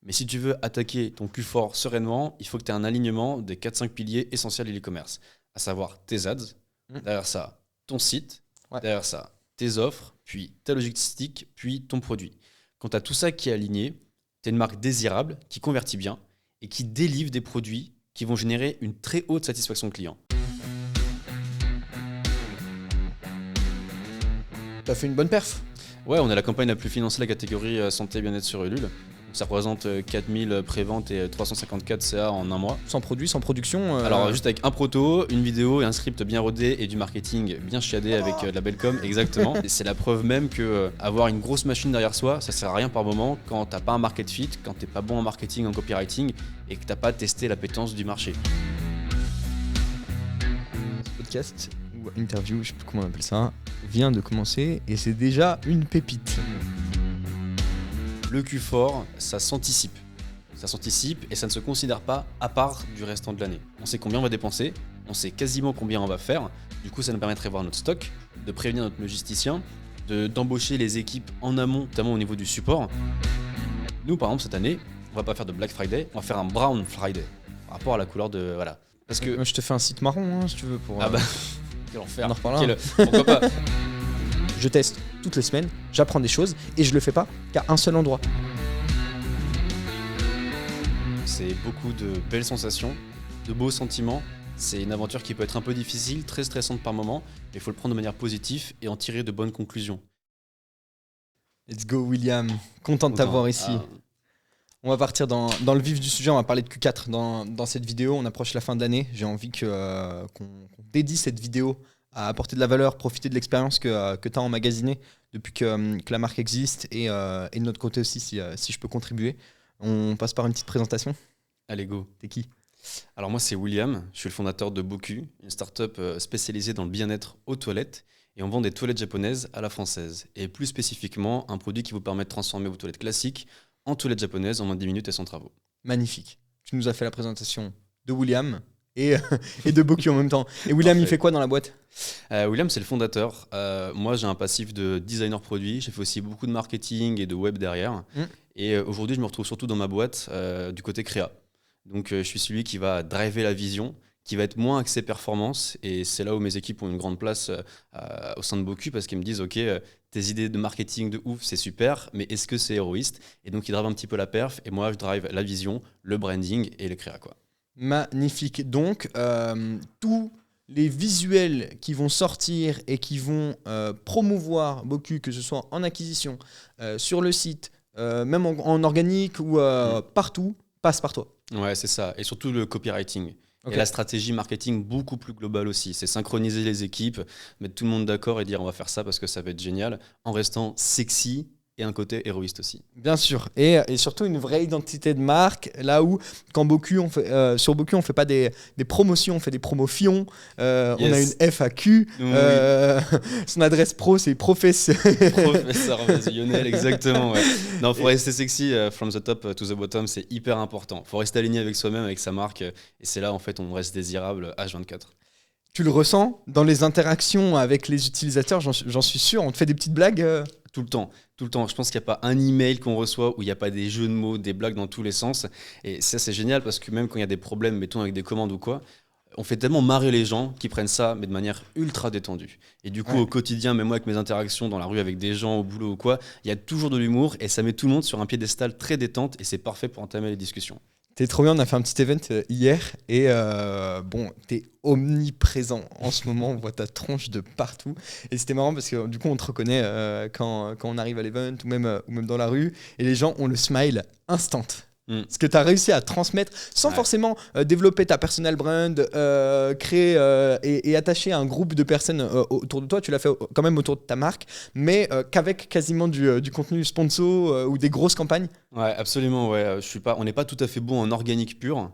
Mais si tu veux attaquer ton Q4 sereinement, il faut que tu aies un alignement des 4-5 piliers essentiels de l'e-commerce, à savoir tes ads, derrière ça, ton site, derrière ça, tes offres, puis ta logistique, puis ton produit. Quand tu as tout ça qui est aligné, tu as une marque désirable, qui convertit bien et qui délivre des produits qui vont générer une très haute satisfaction client. T'as fait une bonne perf. Ouais, on est la campagne la plus financée de la catégorie santé et bien-être sur Ulule. Ça représente 4000 préventes et 354 CA en un mois. Sans produit, sans production. Alors juste avec un proto, une vidéo et un script bien rodé et du marketing bien chiadé avec de la belle com, exactement. Et c'est la preuve même que avoir une grosse machine derrière soi, ça sert à rien par moment quand t'as pas un market fit, quand t'es pas bon en marketing, en copywriting et que t'as pas testé l'appétence du marché. Ce podcast ou interview, je sais plus comment on appelle ça, vient de commencer et c'est déjà une pépite. Le Q4, ça s'anticipe. Ça s'anticipe et ça ne se considère pas à part du restant de l'année. On sait combien on va dépenser, on sait quasiment combien on va faire. Du coup, ça nous permettrait de voir notre stock, de prévenir notre logisticien, d'embaucher les équipes en amont, notamment au niveau du support. Nous, par exemple, cette année, on va pas faire de Black Friday, on va faire un Brown Friday, par rapport à la couleur de... Voilà. Parce que... Moi, je te fais un site marron, si tu veux. Pour, Ah bah... Quel enfer. On en reparlera. Pourquoi pas. Je teste toutes les semaines, j'apprends des choses et je le fais pas qu'à un seul endroit. C'est beaucoup de belles sensations, de beaux sentiments. C'est une aventure qui peut être un peu difficile, très stressante par moment, mais il faut le prendre de manière positive et en tirer de bonnes conclusions. Let's go William, content de t'avoir ici. On va partir dans le vif du sujet, on va parler de Q4 dans cette vidéo. On approche la fin de l'année, j'ai envie qu'on dédie cette vidéo à apporter de la valeur, profiter de l'expérience que tu as emmagasinée depuis que la marque existe et de notre côté aussi si je peux contribuer. On passe par une petite présentation. Allez go. T'es qui ? Alors moi c'est William, je suis le fondateur de Boku, une startup spécialisée dans le bien-être aux toilettes et on vend des toilettes japonaises à la française et plus spécifiquement un produit qui vous permet de transformer vos toilettes classiques en toilettes japonaises en moins de 10 minutes et sans travaux. Magnifique. Tu nous as fait la présentation de William et de Boku en même temps. Et William, Parfait. il fait quoi dans la boîte ? William, c'est le fondateur. Moi, j'ai un passif de designer produit. J'ai fait aussi beaucoup de marketing et de web derrière. Et aujourd'hui, je me retrouve surtout dans ma boîte du côté créa. Donc, je suis celui qui va driver la vision, qui va être moins axé performance. Et c'est là où mes équipes ont une grande place au sein de Boku parce qu'ils me disent, OK, tes idées de marketing de ouf, c'est super, mais est-ce que c'est héroïste ? Et donc, ils drivent un petit peu la perf. Et moi, je drive la vision, le branding et le créa, quoi. Magnifique. Donc, tous les visuels qui vont sortir et qui vont promouvoir Boku, que ce soit en acquisition, sur le site, même en organique ou partout, passent par toi. Ouais, c'est ça. Et surtout le copywriting. Okay. Et la stratégie marketing beaucoup plus globale aussi. C'est synchroniser les équipes, mettre tout le monde d'accord et dire on va faire ça parce que ça va être génial, en restant sexy et un côté héroïste aussi. Bien sûr. Et surtout une vraie identité de marque, là où quand sur Boku, on fait pas des promotions, on fait des promotions. Yes. On a une FAQ. Oui. Son adresse pro, c'est Professeur Lionel, exactement. Ouais. Non, faut rester sexy from the top to the bottom, c'est hyper important. Faut rester aligné avec soi-même, avec sa marque. Et c'est là, en fait, on reste désirable H24. Tu le ressens dans les interactions avec les utilisateurs, j'en suis sûr. On te fait des petites blagues Tout le temps. Je pense qu'il n'y a pas un email qu'on reçoit où il n'y a pas des jeux de mots, des blagues dans tous les sens. Et ça, c'est génial parce que même quand il y a des problèmes, mettons avec des commandes ou quoi, on fait tellement marrer les gens qui prennent ça, mais de manière ultra détendue. Et du coup, au quotidien, même moi avec mes interactions dans la rue avec des gens, au boulot ou quoi, il y a toujours de l'humour et ça met tout le monde sur un piédestal très détente et c'est parfait pour entamer les discussions. T'es trop bien, on a fait un petit event hier et t'es omniprésent en ce moment, on voit ta tronche de partout et c'était marrant parce que du coup on te reconnaît quand on arrive à l'event ou même dans la rue et les gens ont le smile instant. Ce que tu as réussi à transmettre sans forcément développer ta personal brand, créer et attacher un groupe de personnes autour de toi. Tu l'as fait quand même autour de ta marque, mais qu'avec quasiment du contenu sponsor ou des grosses campagnes. Ouais, absolument. Ouais. On n'est pas tout à fait bon en organique pur.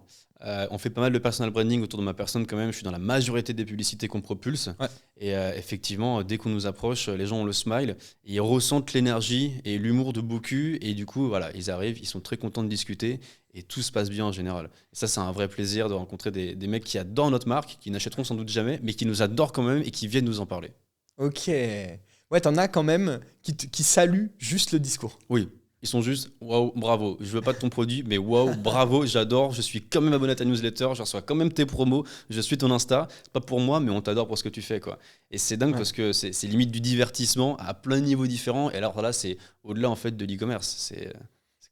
On fait pas mal de personal branding autour de ma personne quand même. Je suis dans la majorité des publicités qu'on propulse. Ouais. Et effectivement, dès qu'on nous approche, les gens ont le smile. Et ils ressentent l'énergie et l'humour de Boku. Et du coup, voilà, ils arrivent, ils sont très contents de discuter. Et tout se passe bien en général. Et ça, c'est un vrai plaisir de rencontrer des mecs qui adorent notre marque, qui n'achèteront sans doute jamais, mais qui nous adorent quand même et qui viennent nous en parler. Ok. Ouais, t'en as quand même qui saluent juste le discours. Oui. Ils sont juste waouh, bravo. Je veux pas de ton produit, mais waouh, bravo, j'adore. Je suis quand même abonné à ta newsletter, je reçois quand même tes promos, je suis ton Insta. C'est pas pour moi, mais on t'adore pour ce que tu fais, quoi. Et c'est dingue Ouais. parce que c'est limite du divertissement à plein de niveaux différents. Et alors là, c'est au-delà en fait de l'e-commerce. C'est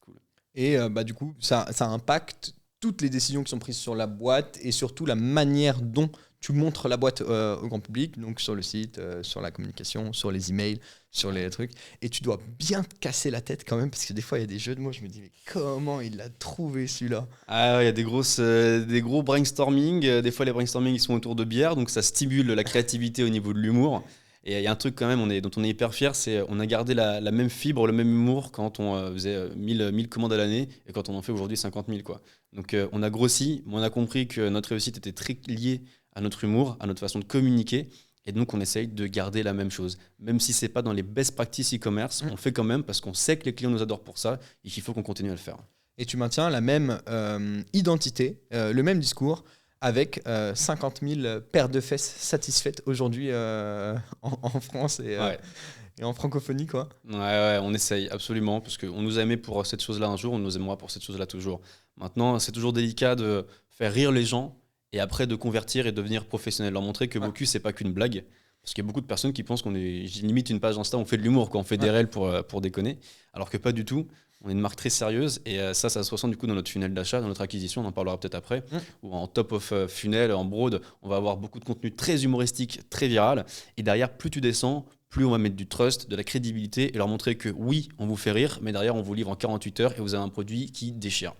cool. Et du coup, ça impacte toutes les décisions qui sont prises sur la boîte et surtout la manière dont tu montres la boîte au grand public, donc sur le site, sur la communication, sur les emails, sur les trucs. Et tu dois bien te casser la tête quand même, parce que des fois, il y a des jeux de mots, je me dis, mais comment il l'a trouvé celui-là? Ah, il y a des gros brainstorming. Des fois, les brainstorming ils sont autour de bière, donc ça stimule la créativité au niveau de l'humour. Et il y a un truc quand même dont on est hyper fier, c'est on a gardé la même fibre, le même humour quand on faisait 1000 commandes à l'année et quand on en fait aujourd'hui 50 000, quoi. Donc on a grossi, mais on a compris que notre réussite était très liée à notre humour, à notre façon de communiquer. Et donc on essaye de garder la même chose. Même si c'est pas dans les best practices e-commerce, on fait quand même parce qu'on sait que les clients nous adorent pour ça et qu'il faut qu'on continue à le faire. Et tu maintiens la même identité, le même discours, avec 50 000 paires de fesses satisfaites aujourd'hui en France Ouais. et en francophonie, quoi. Ouais, on essaye absolument, parce qu'on nous a aimé pour cette chose-là un jour, on nous aimera pour cette chose-là toujours. Maintenant, c'est toujours délicat de faire rire les gens et après de convertir et devenir professionnel, leur montrer que Ouais. Bocuse, c'est pas qu'une blague. Parce qu'il y a beaucoup de personnes qui pensent qu'on est limite une page Insta, on fait de l'humour, quoi, on fait des Ouais. réels pour déconner, alors que pas du tout. On est une marque très sérieuse et ça se ressent du coup dans notre funnel d'achat, dans notre acquisition, on en parlera peut-être après, ou en top of funnel, en broad, on va avoir beaucoup de contenu très humoristique, très viral. Et derrière, plus tu descends, plus on va mettre du trust, de la crédibilité et leur montrer que oui, on vous fait rire, mais derrière, on vous livre en 48 heures et vous avez un produit qui déchire.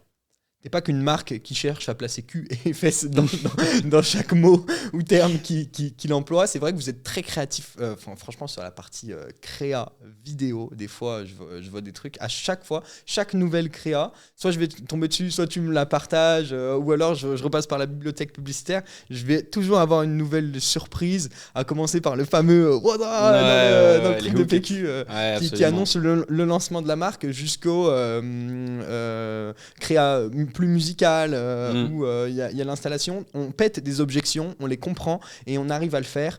T'es pas qu'une marque qui cherche à placer cul et fesses dans chaque mot ou terme qu'il emploie. C'est vrai que vous êtes très créatif. Franchement, sur la partie créa vidéo, des fois, je vois des trucs. À chaque fois, chaque nouvelle créa, soit je vais tomber dessus, soit tu me la partages, ou alors je repasse par la bibliothèque publicitaire. Je vais toujours avoir une nouvelle surprise, à commencer par le fameux dans le Les truc de hooks. PQ Ouais, qui absolument. annonce le lancement de la marque jusqu'au créa plus musical où il y a l'installation. On pète des objections, on les comprend et on arrive à le faire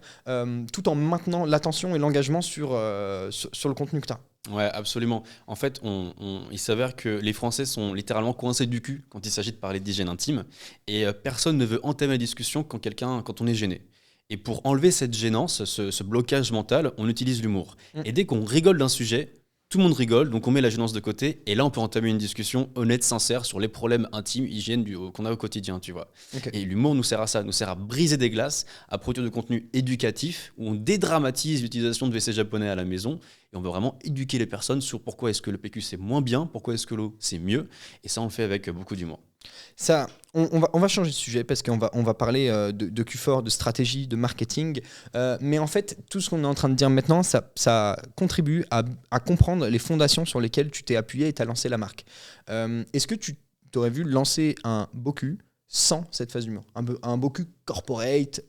tout en maintenant l'attention et l'engagement sur le contenu que tu as. Ouais, absolument. En fait, il s'avère que les Français sont littéralement coincés du cul quand il s'agit de parler d'hygiène intime et personne ne veut entamer la discussion quand on est gêné. Et pour enlever cette gênance, ce blocage mental, on utilise l'humour. Et dès qu'on rigole d'un sujet, tout le monde rigole, donc on met la gênance de côté, et là on peut entamer une discussion honnête, sincère sur les problèmes intimes, hygiène qu'on a au quotidien, tu vois. Ok. Et l'humour nous sert à ça, nous sert à briser des glaces, à produire du contenu éducatif, où on dédramatise l'utilisation de WC japonais à la maison, et on veut vraiment éduquer les personnes sur pourquoi est-ce que le PQ c'est moins bien, pourquoi est-ce que l'eau c'est mieux, et ça on le fait avec beaucoup d'humour. Ça, on va changer de sujet parce on va parler de Q4, de stratégie, de marketing. Mais en fait, tout ce qu'on est en train de dire maintenant, ça contribue à comprendre les fondations sur lesquelles tu t'es appuyé et tu as lancé la marque. Est-ce que tu t'aurais vu lancer un Boku sans cette phase d'humour, un Boku corporate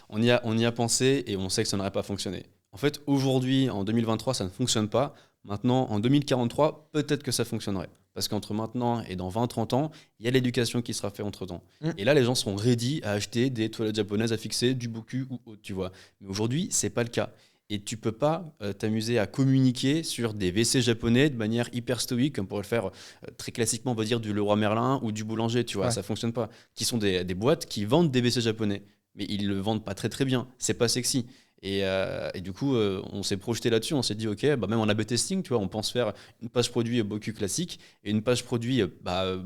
On y a pensé et on sait que ça n'aurait pas fonctionné. En fait, aujourd'hui, en 2023, ça ne fonctionne pas. Maintenant, en 2043, peut-être que ça fonctionnerait. Parce qu'entre maintenant et dans 20-30 ans, il y a l'éducation qui sera faite entre-temps. Et là, les gens seront ready à acheter des toilettes japonaises à fixer, du Boku ou autre, tu vois. Mais aujourd'hui, c'est pas le cas. Et tu peux pas t'amuser à communiquer sur des WC japonais de manière hyper stoïque, comme pourrait le faire très classiquement, on va dire, du Leroy Merlin ou du boulanger, tu vois. Ouais. Ça fonctionne pas. Qui sont des boîtes qui vendent des WC japonais. Mais ils le vendent pas très très bien. C'est pas sexy. Et du coup, on s'est projeté là-dessus, on s'est dit, ok, bah même en A/B testing, tu vois, on pense faire une page produit Boku classique et une page produit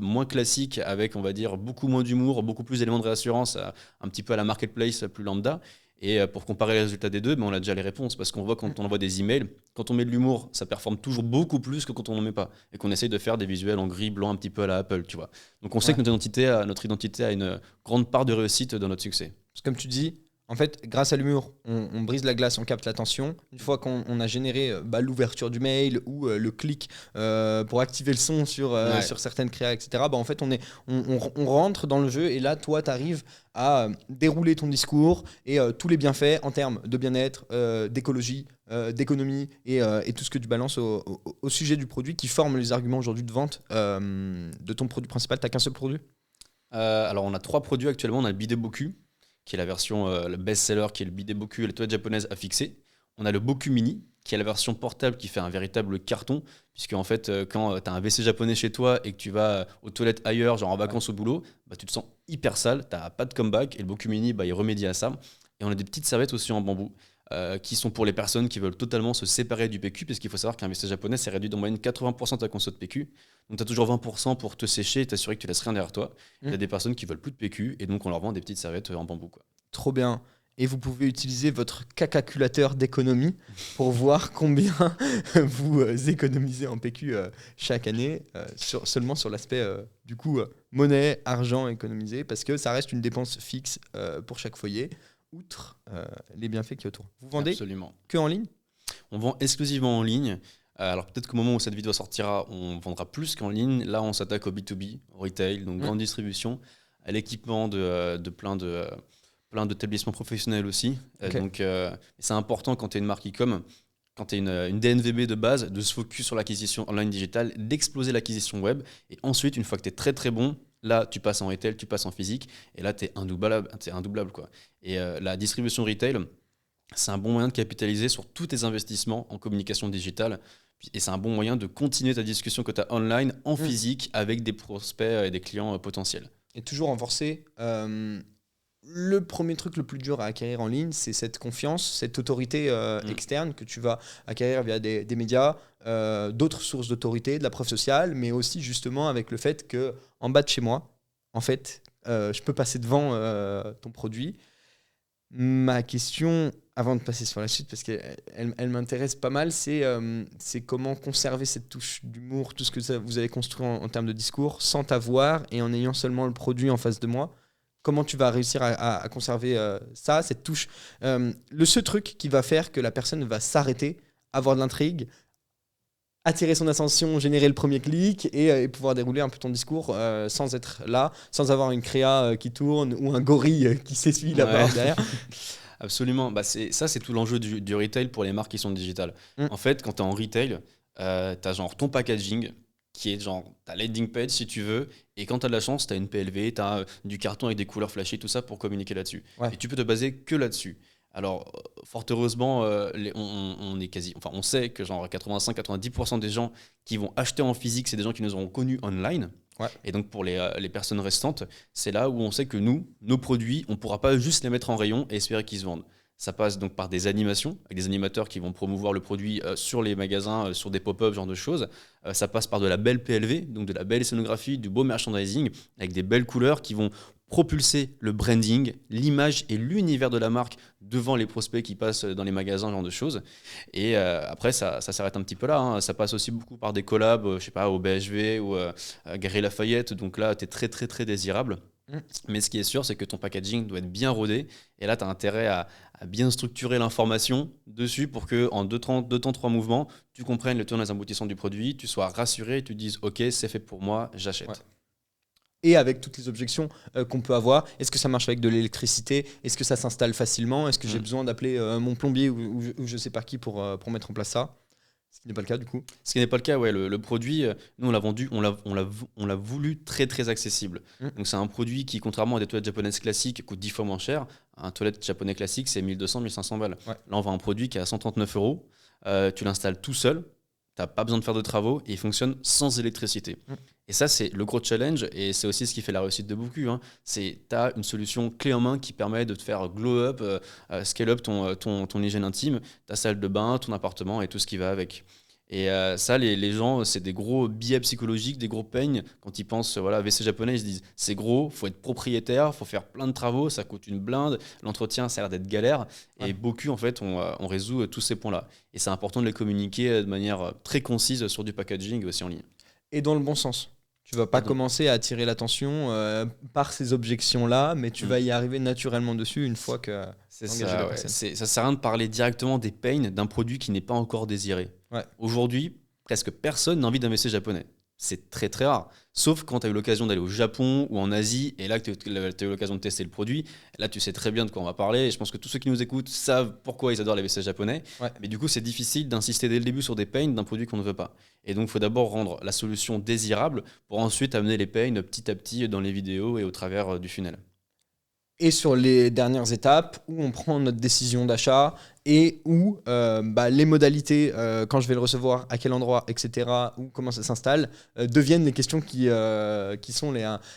moins classique avec, on va dire, beaucoup moins d'humour, beaucoup plus d'éléments de réassurance, un petit peu à la marketplace plus lambda. Et pour comparer les résultats des deux, on a déjà les réponses parce qu'on voit quand on envoie des emails, quand on met de l'humour, ça performe toujours beaucoup plus que quand on n'en met pas. Et qu'on essaye de faire des visuels en gris, blanc, un petit peu à la Apple, tu vois. Donc on sait que notre identité a une grande part de réussite dans notre succès. Parce que comme tu dis, en fait, grâce à l'humour, on brise la glace, on capte l'attention. Une fois qu'on a généré l'ouverture du mail ou le clic pour activer le son sur certaines créas, etc., en fait, on rentre dans le jeu et là, toi, tu arrives à dérouler ton discours et tous les bienfaits en termes de bien-être, d'écologie, d'économie et tout ce que tu balances au sujet du produit qui forment les arguments aujourd'hui de vente de ton produit principal. Tu n'as qu'un seul produit ? Alors, on a 3 produits actuellement. On a le bidet Boku, qui est la version le best-seller, qui est le bidet Boku et la toilette japonaise à fixer. On a le Boku Mini, qui a la version portable qui fait un véritable carton, puisque en fait, quand tu as un WC japonais chez toi et que tu vas aux toilettes ailleurs, genre en vacances au boulot, bah, tu te sens hyper sale, tu n'as pas de comeback, et le Boku Mini, bah, il remédie à ça. Et on a des petites serviettes aussi en bambou, qui sont pour les personnes qui veulent totalement se séparer du PQ, parce qu'il faut savoir qu'un WC japonais, c'est réduit d'en moyenne 80% de ta conso de PQ. Donc tu as toujours 20% pour te sécher et t'assurer que tu laisses rien derrière toi. Il y a des personnes qui veulent plus de PQ, et donc on leur vend des petites serviettes en bambou, quoi. Trop bien. Et vous pouvez utiliser votre calculateur d'économie pour voir combien vous économisez en PQ chaque année, seulement sur l'aspect du coup monnaie, argent économisé, parce que ça reste une dépense fixe pour chaque foyer, outre les bienfaits qu'il y a autour. Vous vendez Absolument. que en ligne? On vend exclusivement en ligne. Alors peut-être qu'au moment où cette vidéo sortira, on vendra plus qu'en ligne. Là, on s'attaque au B2B, au retail, donc grande distribution, à l'équipement de plein d'établissements professionnels aussi. Ok. Donc c'est important quand tu es une marque e-com, quand tu es une DNVB de base, de se focus sur l'acquisition online digitale, d'exploser l'acquisition web. Et ensuite, une fois que tu es très très bon, là, tu passes en retail, tu passes en physique. Et là, tu es indoublable, quoi. Et la distribution retail, c'est un bon moyen de capitaliser sur tous tes investissements en communication digitale. Et c'est un bon moyen de continuer ta discussion que tu as online, en physique, avec des prospects et des clients potentiels. Et toujours renforcer. Le premier truc le plus dur à acquérir en ligne, c'est cette confiance, cette autorité externe que tu vas acquérir via des médias, d'autres sources d'autorité, de la preuve sociale, mais aussi justement avec le fait que en bas de chez moi, en fait, je peux passer devant ton produit. Ma question, avant de passer sur la suite, parce qu'elle m'intéresse pas mal, c'est comment conserver cette touche d'humour, tout ce que vous avez construit en termes de discours, sans t'avoir et en ayant seulement le produit en face de moi. Comment tu vas réussir à conserver ça, cette touche, ce truc qui va faire que la personne va s'arrêter, avoir de l'intrigue, attirer son attention, générer le premier clic et pouvoir dérouler un peu ton discours sans être là, sans avoir une créa qui tourne ou un gorille qui s'essuie la barre derrière. Absolument. Bah, c'est tout l'enjeu du retail pour les marques qui sont digitales. En fait, quand tu es en retail, tu as genre ton packaging qui est genre ta landing page si tu veux, et quand tu as de la chance, tu as une PLV, tu as du carton avec des couleurs flashées, tout ça pour communiquer là-dessus. Ouais. Et tu peux te baser que là-dessus. Alors, fort heureusement, on sait que genre 85-90% des gens qui vont acheter en physique, c'est des gens qui nous auront connus online. Ouais. Et donc pour les personnes restantes, c'est là où on sait que nous, nos produits, on ne pourra pas juste les mettre en rayon et espérer qu'ils se vendent. Ça passe donc par des animations, avec des animateurs qui vont promouvoir le produit sur les magasins, sur des pop-up, ce genre de choses. Ça passe par de la belle PLV, donc de la belle scénographie, du beau merchandising, avec des belles couleurs qui vont propulser le branding, l'image et l'univers de la marque devant les prospects qui passent dans les magasins, ce genre de choses. Et après, ça s'arrête un petit peu là, hein. Ça passe aussi beaucoup par des collabs, je sais pas, au BHV ou Galeries Lafayette. Donc là, tu es très, très, très désirable. Mais ce qui est sûr, c'est que ton packaging doit être bien rodé. Et là, tu as intérêt à bien structurer l'information dessus pour que en 3 mouvements, tu comprennes le tenants et les aboutissants du produit, tu sois rassuré et tu te dises « Ok, c'est fait pour moi, j'achète ». Ouais. Et avec toutes les objections qu'on peut avoir, est-ce que ça marche avec de l'électricité? Est-ce que ça s'installe facilement? Est-ce que j'ai besoin d'appeler mon plombier ou je sais pas qui pour mettre en place ça? Ce qui n'est pas le cas du coup. Ce qui n'est pas le cas, ouais. Le produit, nous on l'a vendu, on l'a voulu très très accessible. Donc c'est un produit qui, contrairement à des toilettes japonaises classiques, coûte 10 fois moins cher. Un toilette japonais classique, c'est 1200-1500 balles. Ouais. Là, on vend un produit qui est à 139 euros. Tu l'installes tout seul, tu n'as pas besoin de faire de travaux et il fonctionne sans électricité. Et ça, c'est le gros challenge et c'est aussi ce qui fait la réussite de Boku. C'est tu as une solution clé en main qui permet de te faire glow up, scale up ton hygiène intime, ta salle de bain, ton appartement et tout ce qui va avec. Et ça, les gens, c'est des gros biais psychologiques, des gros peignes. Quand ils pensent, voilà, WC japonais, ils se disent c'est gros, faut être propriétaire, faut faire plein de travaux, ça coûte une blinde, l'entretien, ça a l'air d'être galère. Et Boku, en fait, on résout tous ces points-là. Et c'est important de les communiquer de manière très concise sur du packaging et aussi en ligne. Et dans le bon sens. Tu vas pas commencer à attirer l'attention par ces objections-là, mais tu vas y arriver naturellement dessus une fois que c'est ça, ouais. Ça sert à rien de parler directement des pains d'un produit qui n'est pas encore désiré. Ouais. Aujourd'hui, presque personne n'a envie d'un WC japonais. C'est très très rare. Sauf quand tu as eu l'occasion d'aller au Japon ou en Asie et là que tu as eu l'occasion de tester le produit. Là, tu sais très bien de quoi on va parler. Et je pense que tous ceux qui nous écoutent savent pourquoi ils adorent les WC japonais. Ouais. Mais du coup, c'est difficile d'insister dès le début sur des pains d'un produit qu'on ne veut pas. Et donc, il faut d'abord rendre la solution désirable pour ensuite amener les pains petit à petit dans les vidéos et au travers du funnel. et sur les dernières étapes où on prend notre décision d'achat et où les modalités, quand je vais le recevoir, à quel endroit, etc., ou comment ça s'installe, deviennent les questions qui sont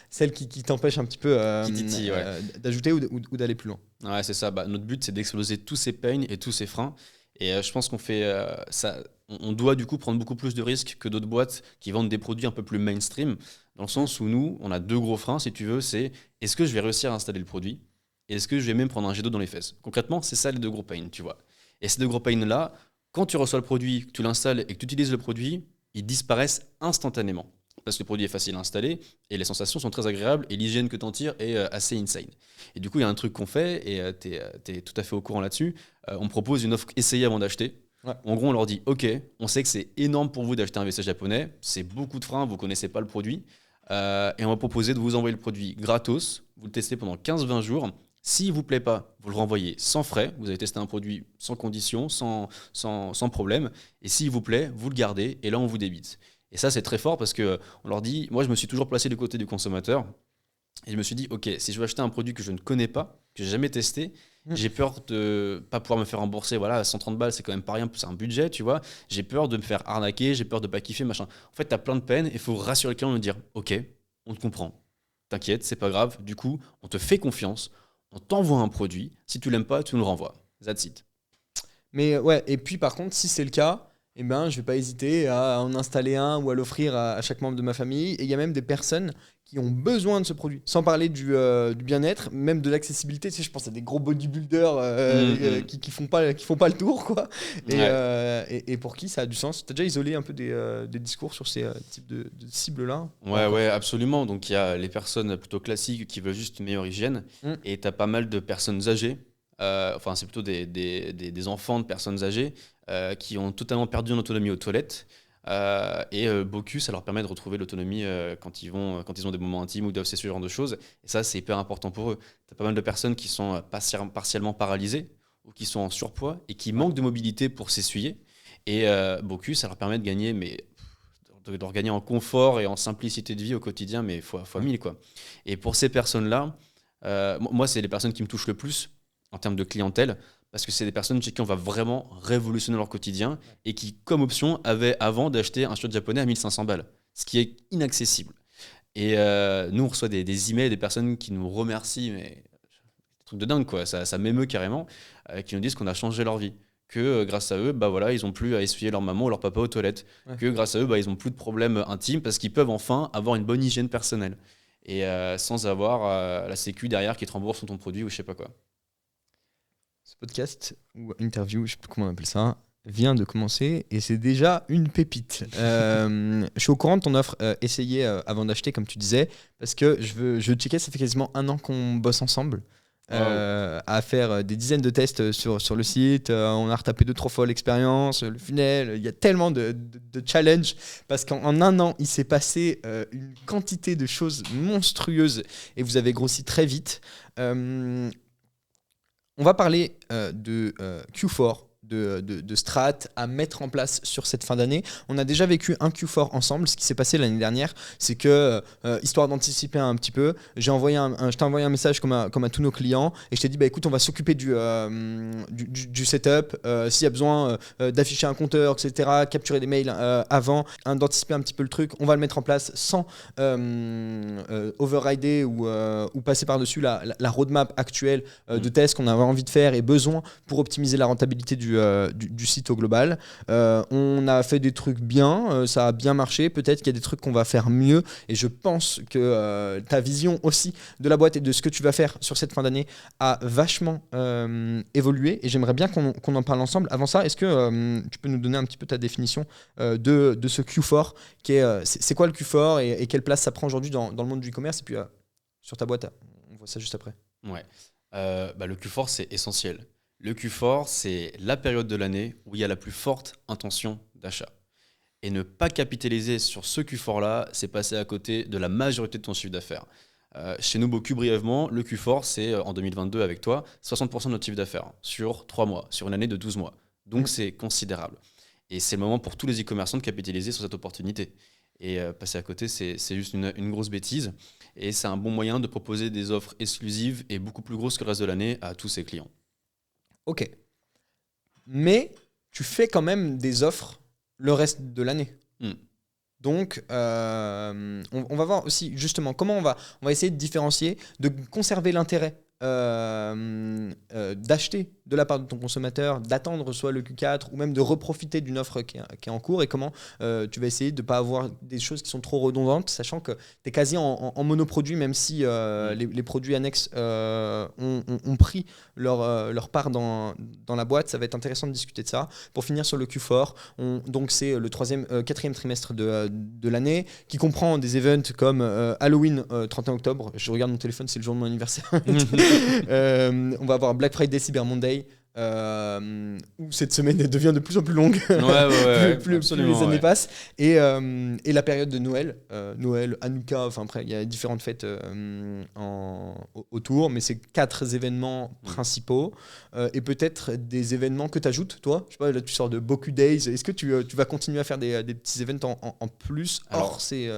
celles qui t'empêchent un petit peu Qui titille, ouais. d'ajouter ou d'aller plus loin. Ouais, c'est ça. Bah, notre but, c'est d'exploser tous ces pains et tous ces freins. Et je pense qu'on fait ça. On doit du coup prendre beaucoup plus de risques que d'autres boîtes qui vendent des produits un peu plus mainstream, dans le sens où nous, on a deux gros freins, si tu veux. C'est est-ce que je vais réussir à installer le produit et est-ce que je vais même prendre un jet d'eau dans les fesses. Concrètement, c'est ça les deux gros pains, tu vois. Et ces deux gros pains-là, quand tu reçois le produit, que tu l'installes et que tu utilises le produit, ils disparaissent instantanément. Parce que le produit est facile à installer et les sensations sont très agréables et l'hygiène que tu en tires est assez insane. Et du coup, il y a un truc qu'on fait et tu es tout à fait au courant là-dessus. On propose une offre essayée avant d'acheter. Ouais. En gros, on leur dit ok, on sait que c'est énorme pour vous d'acheter un WC japonais, c'est beaucoup de freins, vous ne connaissez pas le produit. Et on va proposer de vous envoyer le produit gratos. Vous le testez pendant 15-20 jours. S'il ne vous plaît pas, vous le renvoyez sans frais. Vous avez testé un produit sans condition, sans problème. Et s'il vous plaît, vous le gardez et là, on vous débite. Et ça, c'est très fort parce qu'on leur dit, moi, je me suis toujours placé du côté du consommateur. Et je me suis dit, ok, si je veux acheter un produit que je ne connais pas, que j'ai jamais testé, j'ai peur de pas pouvoir me faire rembourser. Voilà, 130 balles, c'est quand même pas rien, c'est un budget, tu vois. J'ai peur de me faire arnaquer, j'ai peur de pas kiffer, machin. En fait, tu as plein de peine et il faut rassurer le client et lui dire, ok, on te comprend. T'inquiète, c'est pas grave. Du coup, on te fait confiance, on t'envoie un produit. Si tu l'aimes pas, tu nous le renvoies. That's it. Mais ouais, et puis par contre, si c'est le cas, eh ben, je vais pas hésiter à en installer un ou à l'offrir à chaque membre de ma famille. Et il y a même des personnes qui ont besoin de ce produit. Sans parler du bien-être, même de l'accessibilité. Tu sais, je pense à des gros bodybuilders qui font pas le tour, quoi. Et pour qui ça a du sens. Tu as déjà isolé un peu des discours sur ces types de cibles-là? Ouais, absolument. Donc il y a les personnes plutôt classiques qui veulent juste une meilleure hygiène. Et tu as pas mal de personnes âgées. Enfin, c'est plutôt des enfants de personnes âgées qui ont totalement perdu en autonomie aux toilettes. Bocuse, ça leur permet de retrouver l'autonomie quand ils ont des moments intimes ou doivent faire ce genre de choses. Et ça, c'est hyper important pour eux. Tu as pas mal de personnes qui sont partiellement paralysées ou qui sont en surpoids et qui manquent de mobilité pour s'essuyer. Et Bocuse, ça leur permet de gagner, de regagner en confort et en simplicité de vie au quotidien, mais fois 1000, quoi. Et pour ces personnes-là, moi, c'est les personnes qui me touchent le plus en termes de clientèle, parce que c'est des personnes chez qui on va vraiment révolutionner leur quotidien et qui, comme option, avaient avant d'acheter un shirt japonais à 1500 balles, ce qui est inaccessible. Et nous, on reçoit des emails des personnes qui nous remercient, mais des trucs de dingue, quoi. Ça m'émeut carrément, qui nous disent qu'on a changé leur vie. Que grâce à eux, bah voilà, ils n'ont plus à essuyer leur maman ou leur papa aux toilettes. Ouais. Que grâce à eux, bah, ils n'ont plus de problèmes intimes parce qu'ils peuvent enfin avoir une bonne hygiène personnelle. Et sans avoir la sécu derrière qui te rembourse ton produit ou je sais pas quoi. Ce podcast ou interview, je sais plus comment on appelle ça, vient de commencer et c'est déjà une pépite. Je suis au courant de ton offre essayée avant d'acheter, comme tu disais, parce que je checkais, ça fait quasiment 1 an qu'on bosse ensemble. À faire des dizaines de tests sur le site. On a retapé 2-3 fois l'expérience, le funnel. Il y a tellement de challenges parce qu'en 1 an, il s'est passé une quantité de choses monstrueuses et vous avez grossi très vite. On va parler de Q4, de strat à mettre en place sur cette fin d'année. On a déjà vécu un Q4 ensemble. Ce qui s'est passé l'année dernière, c'est que, histoire d'anticiper un petit peu, je t'ai envoyé un message comme à tous nos clients et je t'ai dit, bah, écoute, on va s'occuper du setup. S'il y a besoin d'afficher un compteur, etc., capturer des mails avant, d'anticiper un petit peu le truc, on va le mettre en place sans overrider ou passer par-dessus la roadmap actuelle de tests qu'on avait envie de faire et besoin pour optimiser la rentabilité du site au global. On a fait des trucs bien, ça a bien marché. Peut-être qu'il y a des trucs qu'on va faire mieux et je pense que ta vision aussi de la boîte et de ce que tu vas faire sur cette fin d'année a vachement évolué et j'aimerais bien qu'on en parle ensemble. Avant ça, est-ce que tu peux nous donner un petit peu ta définition de ce Q4 c'est quoi le Q4 et quelle place ça prend aujourd'hui dans le monde du e-commerce et puis sur ta boîte, on voit ça juste après. Ouais. Le Q4, c'est essentiel. Le Q4, c'est la période de l'année où il y a la plus forte intention d'achat. Et ne pas capitaliser sur ce Q4-là, c'est passer à côté de la majorité de ton chiffre d'affaires. Chez nous, Boku, brièvement, le Q4, c'est en 2022 avec toi, 60% de notre chiffre d'affaires sur 3 mois, sur une année de 12 mois. Donc c'est considérable. Et c'est le moment pour tous les e-commerçants de capitaliser sur cette opportunité. Et passer à côté, c'est juste une grosse bêtise. Et c'est un bon moyen de proposer des offres exclusives et beaucoup plus grosses que le reste de l'année à tous ses clients. Ok. Mais tu fais quand même des offres le reste de l'année. Donc, on va voir aussi justement comment on va essayer de différencier, de conserver l'intérêt d'acheter de la part de ton consommateur, d'attendre soit le Q4 ou même de reprofiter d'une offre qui est en cours, et comment tu vas essayer de ne pas avoir des choses qui sont trop redondantes, sachant que tu es quasi en monoproduit, même si les produits annexes ont pris leur part dans la boîte. Ça va être intéressant de discuter de ça. Pour finir sur le Q4, donc c'est le quatrième trimestre de l'année, qui comprend des events comme Halloween 31 octobre. Je regarde mon téléphone, c'est le jour de mon anniversaire. On va avoir Black Friday, Cyber Monday, où cette semaine devient de plus en plus longue. Plus les années passent. Et la période de Noël, Hanouka, enfin après il y a différentes fêtes autour, mais c'est 4 événements principaux, et peut-être des événements que tu ajoutes, toi. Je sais pas, là tu sors de Boku Days. Est-ce que tu vas continuer à faire des petits événements en plus? Alors, c'est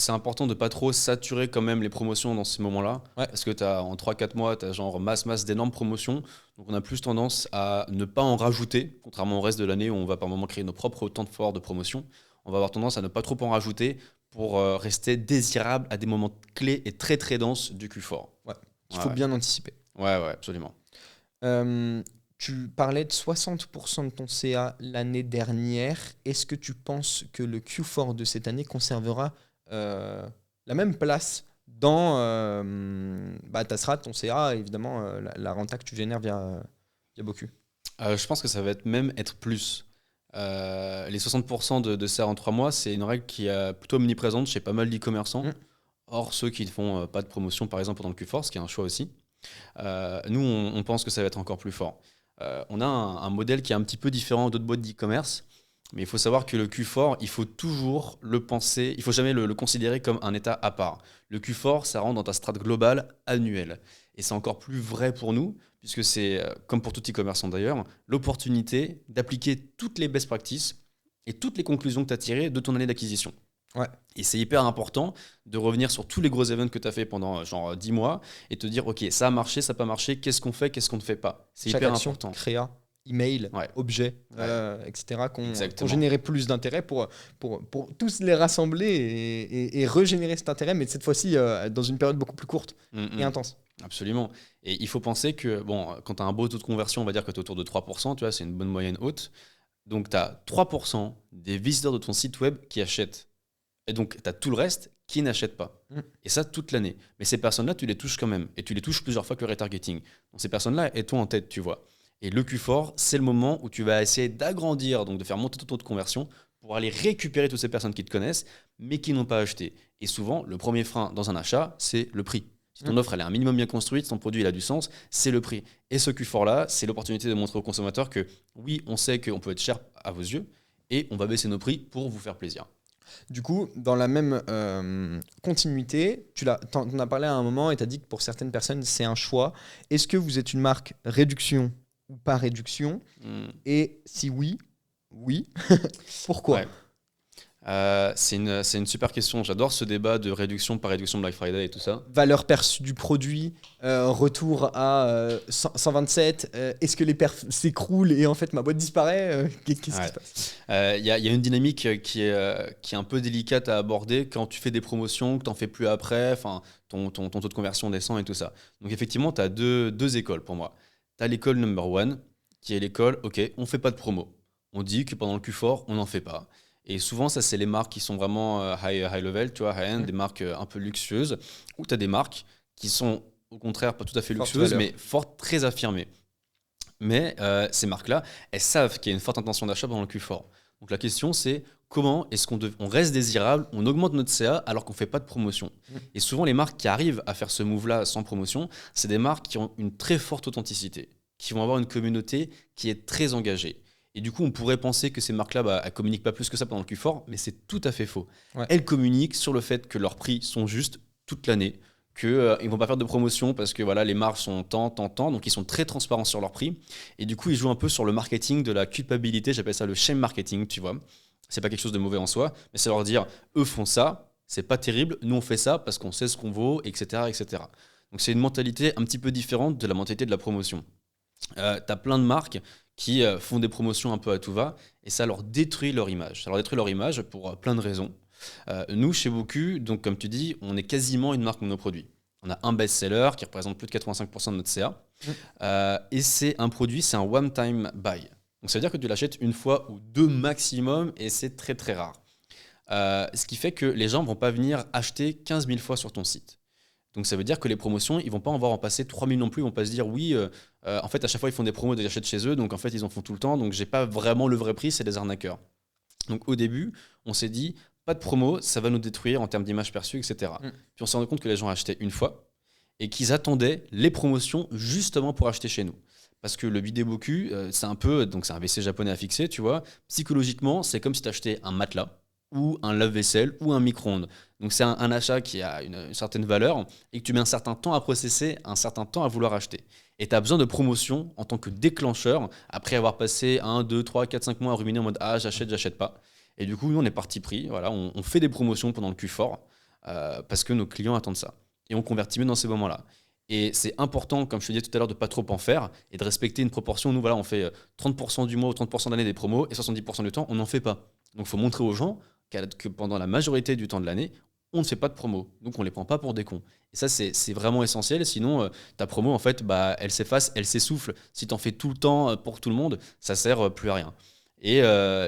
important de pas trop saturer quand même les promotions dans ces moments-là, parce que en 3-4 mois, tu as genre masse d'énormes promotions. Donc on a plus tendance à ne pas en rajouter, contrairement au reste de l'année où on va par moment créer nos propres temps forts de promotion. On va avoir tendance à ne pas trop en rajouter pour rester désirable à des moments clés et très très denses du Q4. Il faut bien anticiper. Ouais, absolument. Tu parlais de 60% de ton CA l'année dernière. Est-ce que tu penses que le Q4 de cette année conservera la même place dans ta SRAT, ton CA, évidemment, la renta que tu génères via Boku? Je pense que ça va même être plus. Les 60% de CA en 3 mois, c'est une règle qui est plutôt omniprésente chez pas mal d'e-commerçants. Or, ceux qui ne font pas de promotion, par exemple, pendant le Q4, ce qui est un choix aussi, nous, on pense que ça va être encore plus fort. On a un modèle qui est un petit peu différent d'autres boîtes d'e-commerce, mais il faut savoir que le Q4, il faut toujours le penser, il faut jamais le considérer comme un état à part. Le Q4, ça rentre dans ta strate globale annuelle. Et c'est encore plus vrai pour nous, puisque c'est, comme pour tout e-commerçant d'ailleurs, l'opportunité d'appliquer toutes les best practices et toutes les conclusions que tu as tirées de ton année d'acquisition. Et c'est hyper important de revenir sur tous les gros events que tu as fait pendant genre 10 mois et te dire, ok, ça a marché, ça n'a pas marché, qu'est-ce qu'on fait, qu'est-ce qu'on ne fait pas. C'est chaque hyper action, important. Créa, email, objet, etc. qu'on générait plus d'intérêt pour tous les rassembler et régénérer cet intérêt, mais cette fois-ci dans une période beaucoup plus courte et intense. Absolument. Et il faut penser que quand tu as un beau taux de conversion, on va dire que tu es autour de 3%, tu vois, c'est une bonne moyenne haute. Donc tu as 3% des visiteurs de ton site web qui achètent. Et donc, tu as tout le reste qui n'achètent pas. Et ça, toute l'année. Mais ces personnes-là, tu les touches quand même. Et tu les touches plusieurs fois que le retargeting. Donc, ces personnes-là, elles-toi en tête, tu vois. Et le Q4, c'est le moment où tu vas essayer d'agrandir, donc de faire monter ton taux de conversion pour aller récupérer toutes ces personnes qui te connaissent, mais qui n'ont pas acheté. Et souvent, le premier frein dans un achat, c'est le prix. Si ton offre elle est un minimum bien construite, si ton produit il a du sens, c'est le prix. Et ce Q4-là, c'est l'opportunité de montrer aux consommateurs que oui, on sait qu'on peut être cher à vos yeux et on va baisser nos prix pour vous faire plaisir. Du coup, dans la même continuité, t'en as parlé à un moment et tu as dit que pour certaines personnes, c'est un choix. Est-ce que vous êtes une marque réduction ou pas réduction? Et si oui, pourquoi? C'est une super question. J'adore ce débat de réduction par réduction Black Friday et tout ça. Valeur perçue du produit, retour à 127. Est-ce que les perfs s'écroulent et en fait ma boîte disparaît? Qu'est-ce qui se passe? Y a une dynamique qui est un peu délicate à aborder quand tu fais des promotions, que tu n'en fais plus après, ton taux de conversion descend et tout ça. Donc effectivement, tu as deux écoles pour moi. Tu as l'école number one, qui est l'école, ok, on ne fait pas de promo. On dit que pendant le Q4, on n'en fait pas. Et souvent, ça, c'est les marques qui sont vraiment high level, tu vois, high-end, des marques un peu luxueuses, ou tu as des marques qui sont, au contraire, pas tout à fait luxueuses, mais fortes, très affirmées. Mais ces marques-là, elles savent qu'il y a une forte intention d'achat pendant le Q4. Donc la question, c'est comment est-ce qu'on reste désirable, on augmente notre CA alors qu'on ne fait pas de promotion. Et souvent, les marques qui arrivent à faire ce move-là sans promotion, c'est des marques qui ont une très forte authenticité, qui vont avoir une communauté qui est très engagée. Et du coup, on pourrait penser que ces marques-là, elles communiquent pas plus que ça pendant le Q4, mais c'est tout à fait faux. Elles communiquent sur le fait que leurs prix sont justes toute l'année, qu'ils ne vont pas faire de promotion parce que voilà, les marges sont tant, donc ils sont très transparents sur leurs prix. Et du coup, ils jouent un peu sur le marketing de la culpabilité, j'appelle ça le shame marketing, tu vois. C'est pas quelque chose de mauvais en soi, mais c'est leur dire, eux font ça, c'est pas terrible, nous on fait ça parce qu'on sait ce qu'on vaut, etc., etc. Donc c'est une mentalité un petit peu différente de la mentalité de la promotion. T'as plein de marques qui font des promotions un peu à tout va, et ça leur détruit leur image. Ça leur détruit leur image pour plein de raisons. Nous, chez Boku, donc comme tu dis, on est quasiment une marque monoproduit. On a un best-seller qui représente plus de 85% de notre CA. Et c'est un produit, c'est un one-time buy. Donc ça veut dire que tu l'achètes une fois ou deux maximum, et c'est très très rare. Ce qui fait que les gens ne vont pas venir acheter 15 000 fois sur ton site. Donc ça veut dire que les promotions, ils vont pas en voir en passer 3 000 non plus, ils vont pas se dire oui, en fait à chaque fois ils font des promos, des achats de chez eux, donc en fait ils en font tout le temps, donc j'ai pas vraiment le vrai prix, c'est des arnaqueurs. Donc au début, on s'est dit, pas de promo, ça va nous détruire en termes d'image perçue, etc. Puis on s'est rendu compte que les gens achetaient une fois et qu'ils attendaient les promotions justement pour acheter chez nous. Parce que le bidet Boku, c'est un peu, donc c'est un WC japonais à fixer, tu vois. Psychologiquement, c'est comme si tu achetais un matelas ou un lave-vaisselle ou un micro-ondes. Donc c'est un achat qui a une certaine valeur et que tu mets un certain temps à processer, un certain temps à vouloir acheter. Et tu as besoin de promotion en tant que déclencheur après avoir passé 1, 2, 3, 4, 5 mois à ruminer en mode ah j'achète, j'achète pas. Et du coup, nous on est parti pris, voilà, on fait des promotions pendant le Q4 parce que nos clients attendent ça. Et on convertit même dans ces moments-là. Et c'est important, comme je te disais tout à l'heure, de ne pas trop en faire et de respecter une proportion. Nous, voilà, on fait 30% du mois ou 30% de l'année des promos et 70% du temps, on n'en fait pas. Donc il faut montrer aux gens que pendant la majorité du temps de l'année, on ne fait pas de promo. Donc on ne les prend pas pour des cons. Et ça, c'est vraiment essentiel. Sinon, ta promo, en fait, bah, elle s'efface, elle s'essouffle. Si tu en fais tout le temps pour tout le monde, ça ne sert plus à rien. Et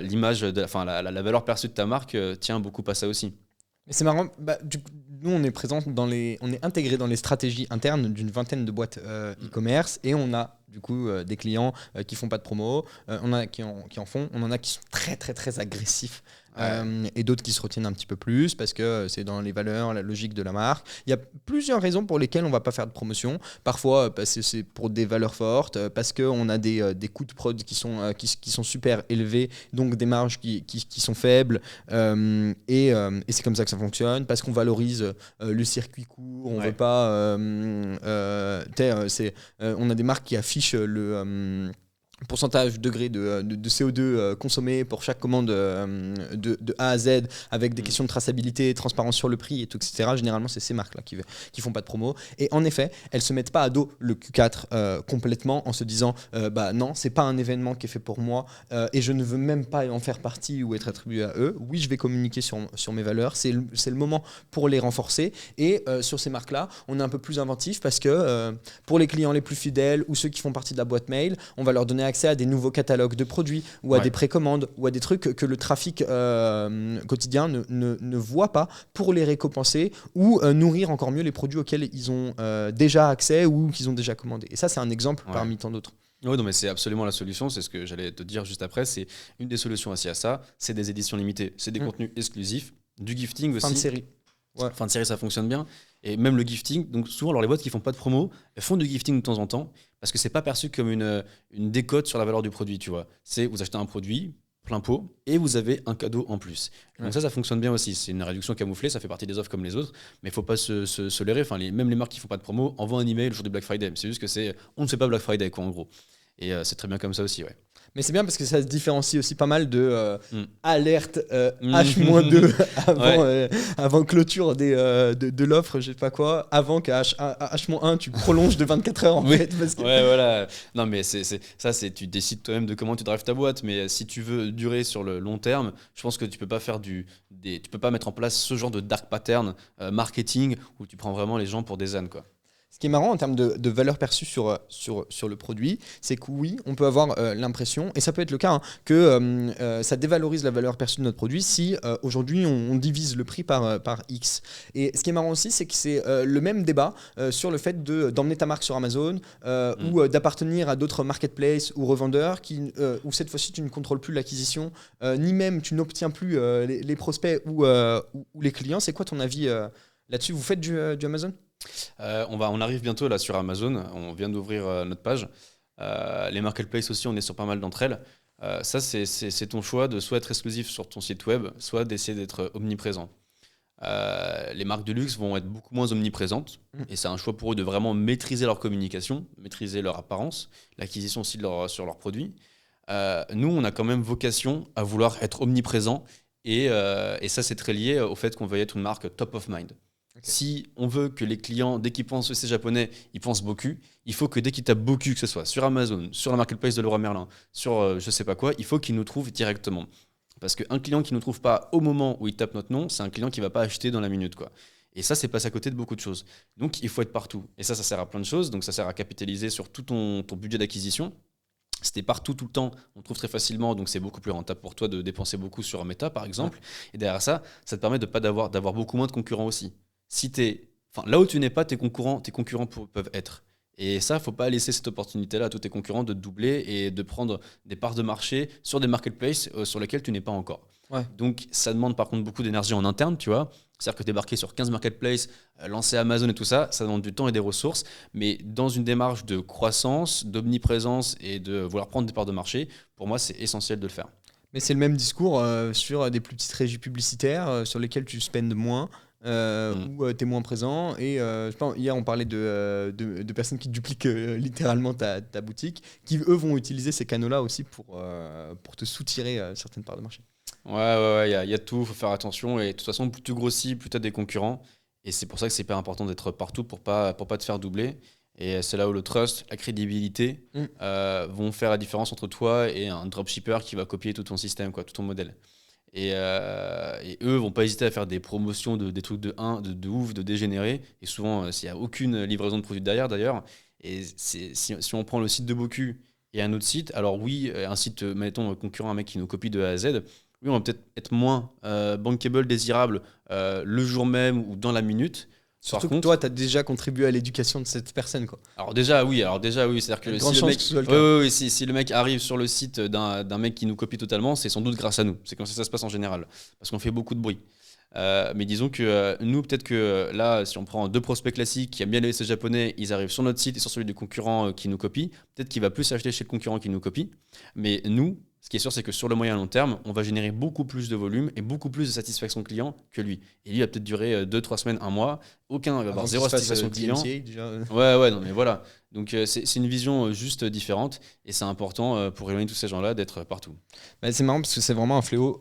l'image, la valeur perçue de ta marque tient beaucoup à ça aussi. Mais c'est marrant, nous on est présent on est intégré dans les stratégies internes d'une vingtaine de boîtes e-commerce et on a du coup des clients qui font pas de promo, on a qui en font, on en a qui sont très très très agressifs. Et d'autres qui se retiennent un petit peu plus parce que c'est dans les valeurs, la logique de la marque. Il y a plusieurs raisons pour lesquelles on ne va pas faire de promotion. Parfois, parce que c'est pour des valeurs fortes, parce qu'on a des coûts de prod qui sont super élevés, donc des marges qui sont faibles. Et c'est comme ça que ça fonctionne. Parce qu'on valorise le circuit court, on veut pas... on a des marques qui affichent le... pourcentage degré de CO2 consommé pour chaque commande de A à Z avec des questions de traçabilité, transparence sur le prix et tout, etc. Généralement, c'est ces marques-là qui font pas de promo. Et en effet, elles se mettent pas à dos le Q4 complètement en se disant non, c'est pas un événement qui est fait pour moi et je ne veux même pas en faire partie ou être attribué à eux. Oui, je vais communiquer sur mes valeurs. C'est le moment pour les renforcer. Et sur ces marques-là, on est un peu plus inventif parce que pour les clients les plus fidèles ou ceux qui font partie de la boîte mail, on va leur donner accès à des nouveaux catalogues de produits ou à des précommandes ou à des trucs que le trafic quotidien ne voit pas pour les récompenser ou nourrir encore mieux les produits auxquels ils ont déjà accès ou qu'ils ont déjà commandé. Et ça, c'est un exemple parmi tant d'autres. Oui, non, mais c'est absolument la solution. C'est ce que j'allais te dire juste après. C'est une des solutions aussi à ça. C'est des éditions limitées. C'est des contenus exclusifs, du gifting aussi. Fin de série. Ouais. Fin de série, ça fonctionne bien. Et même le gifting, donc souvent, alors les boîtes qui font pas de promo, elles font du gifting de temps en temps parce que c'est pas perçu comme une décote sur la valeur du produit, tu vois. C'est vous achetez un produit plein pot et vous avez un cadeau en plus. Donc ça fonctionne bien aussi. C'est une réduction camouflée, ça fait partie des offres comme les autres, mais il faut pas se leurrer. Enfin, même les marques qui font pas de promo envoient un email le jour du Black Friday. C'est juste que on ne fait pas Black Friday, quoi, en gros. Et c'est très bien comme ça aussi, ouais. Mais c'est bien parce que ça se différencie aussi pas mal de alerte H-2 avant clôture de l'offre, je sais pas quoi, avant qu'à H-1 tu prolonges de 24 heures en fait. Parce que... Ouais, voilà. Non, mais tu décides toi-même de comment tu drives ta boîte, mais si tu veux durer sur le long terme, je pense que tu peux pas faire tu peux pas mettre en place ce genre de dark pattern marketing où tu prends vraiment les gens pour des ânes, quoi. Ce qui est marrant en termes de valeur perçue sur le produit, c'est que oui, on peut avoir l'impression, et ça peut être le cas, que ça dévalorise la valeur perçue de notre produit si aujourd'hui on divise le prix par X. Et ce qui est marrant aussi, c'est que c'est le même débat sur le fait d'emmener ta marque sur Amazon ou d'appartenir à d'autres marketplaces ou revendeurs où cette fois-ci tu ne contrôles plus l'acquisition, ni même tu n'obtiens plus les prospects ou les clients. C'est quoi ton avis là-dessus? Vous faites du Amazon ? On arrive bientôt là sur Amazon, on vient d'ouvrir notre page. Les marketplaces aussi, on est sur pas mal d'entre elles. Ça, c'est ton choix de soit être exclusif sur ton site web, soit d'essayer d'être omniprésent. Les marques de luxe vont être beaucoup moins omniprésentes et c'est un choix pour eux de vraiment maîtriser leur communication, maîtriser leur apparence, l'acquisition aussi sur leurs produits. Nous, on a quand même vocation à vouloir être omniprésent. Et ça, c'est très lié au fait qu'on veuille être une marque top of mind. Okay. Si on veut que les clients, dès qu'ils pensent EC japonais, ils pensent Boku, il faut que dès qu'ils tapent Boku, que ce soit sur Amazon, sur la marketplace de Leroy Merlin, sur je sais pas quoi, il faut qu'ils nous trouvent directement. Parce qu'un client qui ne nous trouve pas au moment où il tape notre nom, c'est un client qui ne va pas acheter dans la minute, quoi. Et ça, c'est passé à côté de beaucoup de choses. Donc, il faut être partout. Et ça sert à plein de choses. Donc, ça sert à capitaliser sur tout ton budget d'acquisition. Si t'es partout tout le temps, on trouve très facilement, donc c'est beaucoup plus rentable pour toi de dépenser beaucoup sur un méta, par exemple. Ouais. Et derrière ça, ça te permet d'avoir beaucoup moins de concurrents aussi. Là où tu n'es pas, tes concurrents peuvent être. Et ça, il ne faut pas laisser cette opportunité-là à tous tes concurrents de te doubler et de prendre des parts de marché sur des marketplaces sur lesquels tu n'es pas encore. Ouais. Donc, ça demande par contre beaucoup d'énergie en interne, tu vois. C'est-à-dire que débarquer sur 15 marketplaces, lancer Amazon et tout ça, ça demande du temps et des ressources. Mais dans une démarche de croissance, d'omniprésence et de vouloir prendre des parts de marché, pour moi, c'est essentiel de le faire. Mais c'est le même discours sur des plus petites régies publicitaires sur lesquelles tu spendes moins. Où tu es moins présent. Et je pense, hier, on parlait de personnes qui dupliquent littéralement ta boutique, qui, eux, vont utiliser ces canaux-là aussi pour te soutirer certaines parts de marché. Ouais, il y a tout, il faut faire attention. Et de toute façon, plus tu grossis, plus tu as des concurrents. Et c'est pour ça que c'est hyper important d'être partout pour pas te faire doubler. Et c'est là où le trust, la crédibilité vont faire la différence entre toi et un dropshipper qui va copier tout ton système, quoi, tout ton modèle. Et eux vont pas hésiter à faire des promotions des trucs de ouf, de dégénérés. Et souvent, s'il n'y a aucune livraison de produits derrière, d'ailleurs. Et si on prend le site de Boku et un autre site, alors oui, un site, mettons, concurrent, un mec qui nous copie de A à Z, oui, on va peut-être être moins bankable, désirable le jour même ou dans la minute. Surtout que toi, tu as déjà contribué à l'éducation de cette personne, quoi. Alors déjà, oui. C'est-à-dire que si le mec arrive sur le site d'un mec qui nous copie totalement, c'est sans doute grâce à nous. C'est comme ça que ça se passe en général. Parce qu'on fait beaucoup de bruit. Mais disons que nous, peut-être que là, si on prend 2 prospects classiques qui aiment bien les essais japonais, ils arrivent sur notre site et sur celui du concurrent qui nous copie. Peut-être qu'il va plus acheter chez le concurrent qui nous copie. Mais nous, ce qui est sûr, c'est que sur le moyen et long terme, on va générer beaucoup plus de volume et beaucoup plus de satisfaction client que lui. Et lui va peut-être durer 2-3 semaines, 1 mois. Aucun va avoir zéro satisfaction client. Ouais, non, mais voilà. Donc c'est une vision juste différente et c'est important pour éloigner tous ces gens-là d'être partout. Bah, c'est marrant parce que c'est vraiment un fléau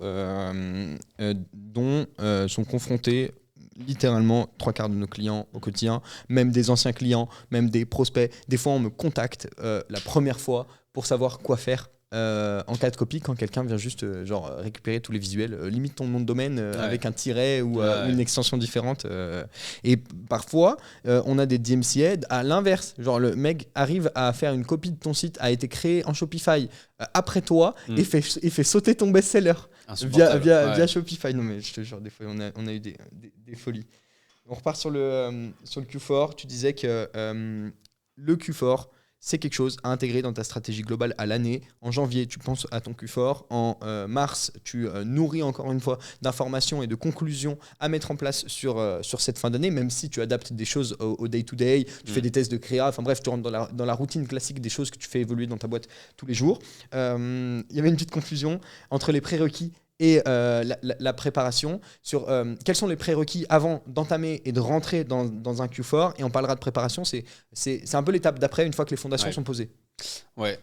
dont sont confrontés littéralement 3/4 de nos clients au quotidien, même des anciens clients, même des prospects. Des fois, on me contacte la première fois pour savoir quoi faire. En cas de copie, quand quelqu'un vient juste récupérer tous les visuels, limite ton nom de domaine avec un tiret ou une extension différente. Et parfois, on a des DMCA à l'inverse. Genre, le mec arrive à faire une copie de ton site, a été créé en Shopify après toi et fait sauter ton best-seller via Shopify. Non, mais je te jure, des fois, on a eu des folies. On repart sur le Q4. Tu disais que le Q4, c'est quelque chose à intégrer dans ta stratégie globale à l'année. En janvier, tu penses à ton Q4. En mars, tu nourris encore une fois d'informations et de conclusions à mettre en place sur cette fin d'année, même si tu adaptes des choses au day-to-day, tu fais des tests de créa, enfin bref, tu rentres dans la routine classique des choses que tu fais évoluer dans ta boîte tous les jours. Il y avait une petite confusion entre les prérequis et la préparation sur quels sont les prérequis avant d'entamer et de rentrer dans un Q4, et on parlera de préparation, c'est un peu l'étape d'après une fois que les fondations sont posées. Ouais,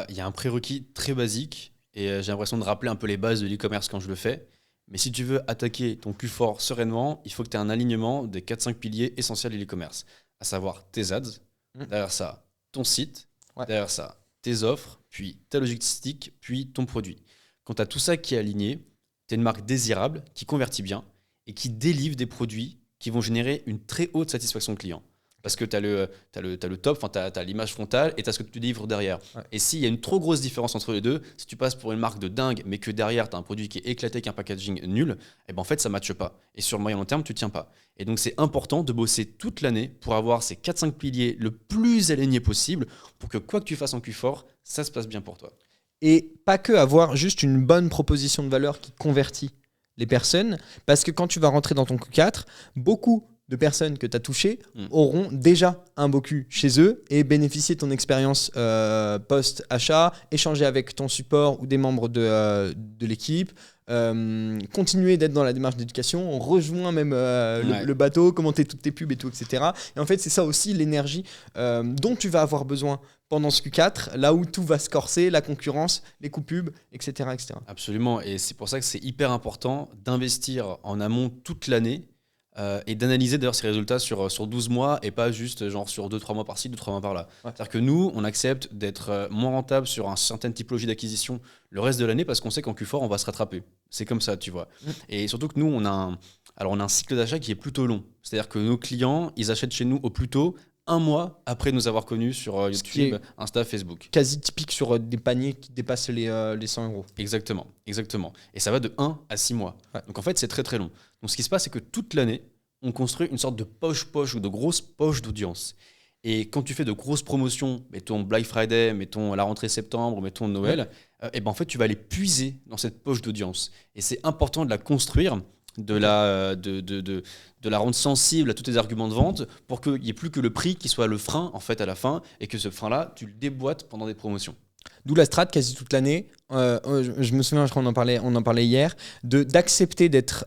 y a un prérequis très basique et j'ai l'impression de rappeler un peu les bases de l'e-commerce quand je le fais, mais si tu veux attaquer ton Q4 sereinement, il faut que tu aies un alignement des 4-5 piliers essentiels de l'e-commerce, à savoir tes ads, derrière ça ton site, derrière ça tes offres, puis ta logistique, puis ton produit. Quand tu as tout ça qui est aligné, tu es une marque désirable, qui convertit bien et qui délivre des produits qui vont générer une très haute satisfaction client. Parce que tu as le top, tu as l'image frontale et tu as ce que tu livres derrière. Ouais. Et s'il y a une trop grosse différence entre les deux, si tu passes pour une marque de dingue, mais que derrière tu as un produit qui est éclaté, avec un packaging nul, en fait ça ne matche pas. Et sur le moyen long terme, tu ne tiens pas. Et donc c'est important de bosser toute l'année pour avoir ces 4-5 piliers le plus alignés possible pour que quoi que tu fasses en Q4, ça se passe bien pour toi. Et pas que avoir juste une bonne proposition de valeur qui convertit les personnes, parce que quand tu vas rentrer dans ton Q4, beaucoup de personnes que tu as touchées auront déjà un beau cul chez eux et bénéficier de ton expérience post-achat, échanger avec ton support ou des membres de l'équipe, continuer d'être dans la démarche d'éducation, on rejoint même le bateau, commenter toutes tes pubs et tout, etc. Et en fait, c'est ça aussi l'énergie dont tu vas avoir besoin pendant ce Q4, là où tout va se corser, la concurrence, les coûts pubs, etc., etc. Absolument, et c'est pour ça que c'est hyper important d'investir en amont toute l'année et d'analyser d'ailleurs ces résultats sur 12 mois et pas juste genre sur 2-3 mois par-ci, 2-3 mois par-là. Ouais. C'est-à-dire que nous, on accepte d'être moins rentable sur une certaine typologie d'acquisition le reste de l'année parce qu'on sait qu'en Q4, on va se rattraper. C'est comme ça, tu vois. Et surtout que nous, on a un cycle d'achat qui est plutôt long. C'est-à-dire que nos clients, ils achètent chez nous au plus tôt 1 mois après nous avoir connus sur YouTube, Insta, Facebook. Quasi typique sur des paniers qui dépassent les 100 €. Exactement. Et ça va de 1 à 6 mois. Ouais. Donc en fait, c'est très très long. Donc ce qui se passe, c'est que toute l'année, on construit une sorte de poche ou de grosse poche d'audience. Et quand tu fais de grosses promotions, mettons Black Friday, mettons la rentrée septembre, mettons Noël, et ben en fait, tu vas aller puiser dans cette poche d'audience. Et c'est important de la construire, de la rendre sensible à tous tes arguments de vente pour qu'il n'y ait plus que le prix qui soit le frein en fait à la fin et que ce frein-là, tu le déboîtes pendant des promotions. D'où la strat quasi toute l'année. Je me souviens, je crois qu'on en parlait hier, d'accepter d'être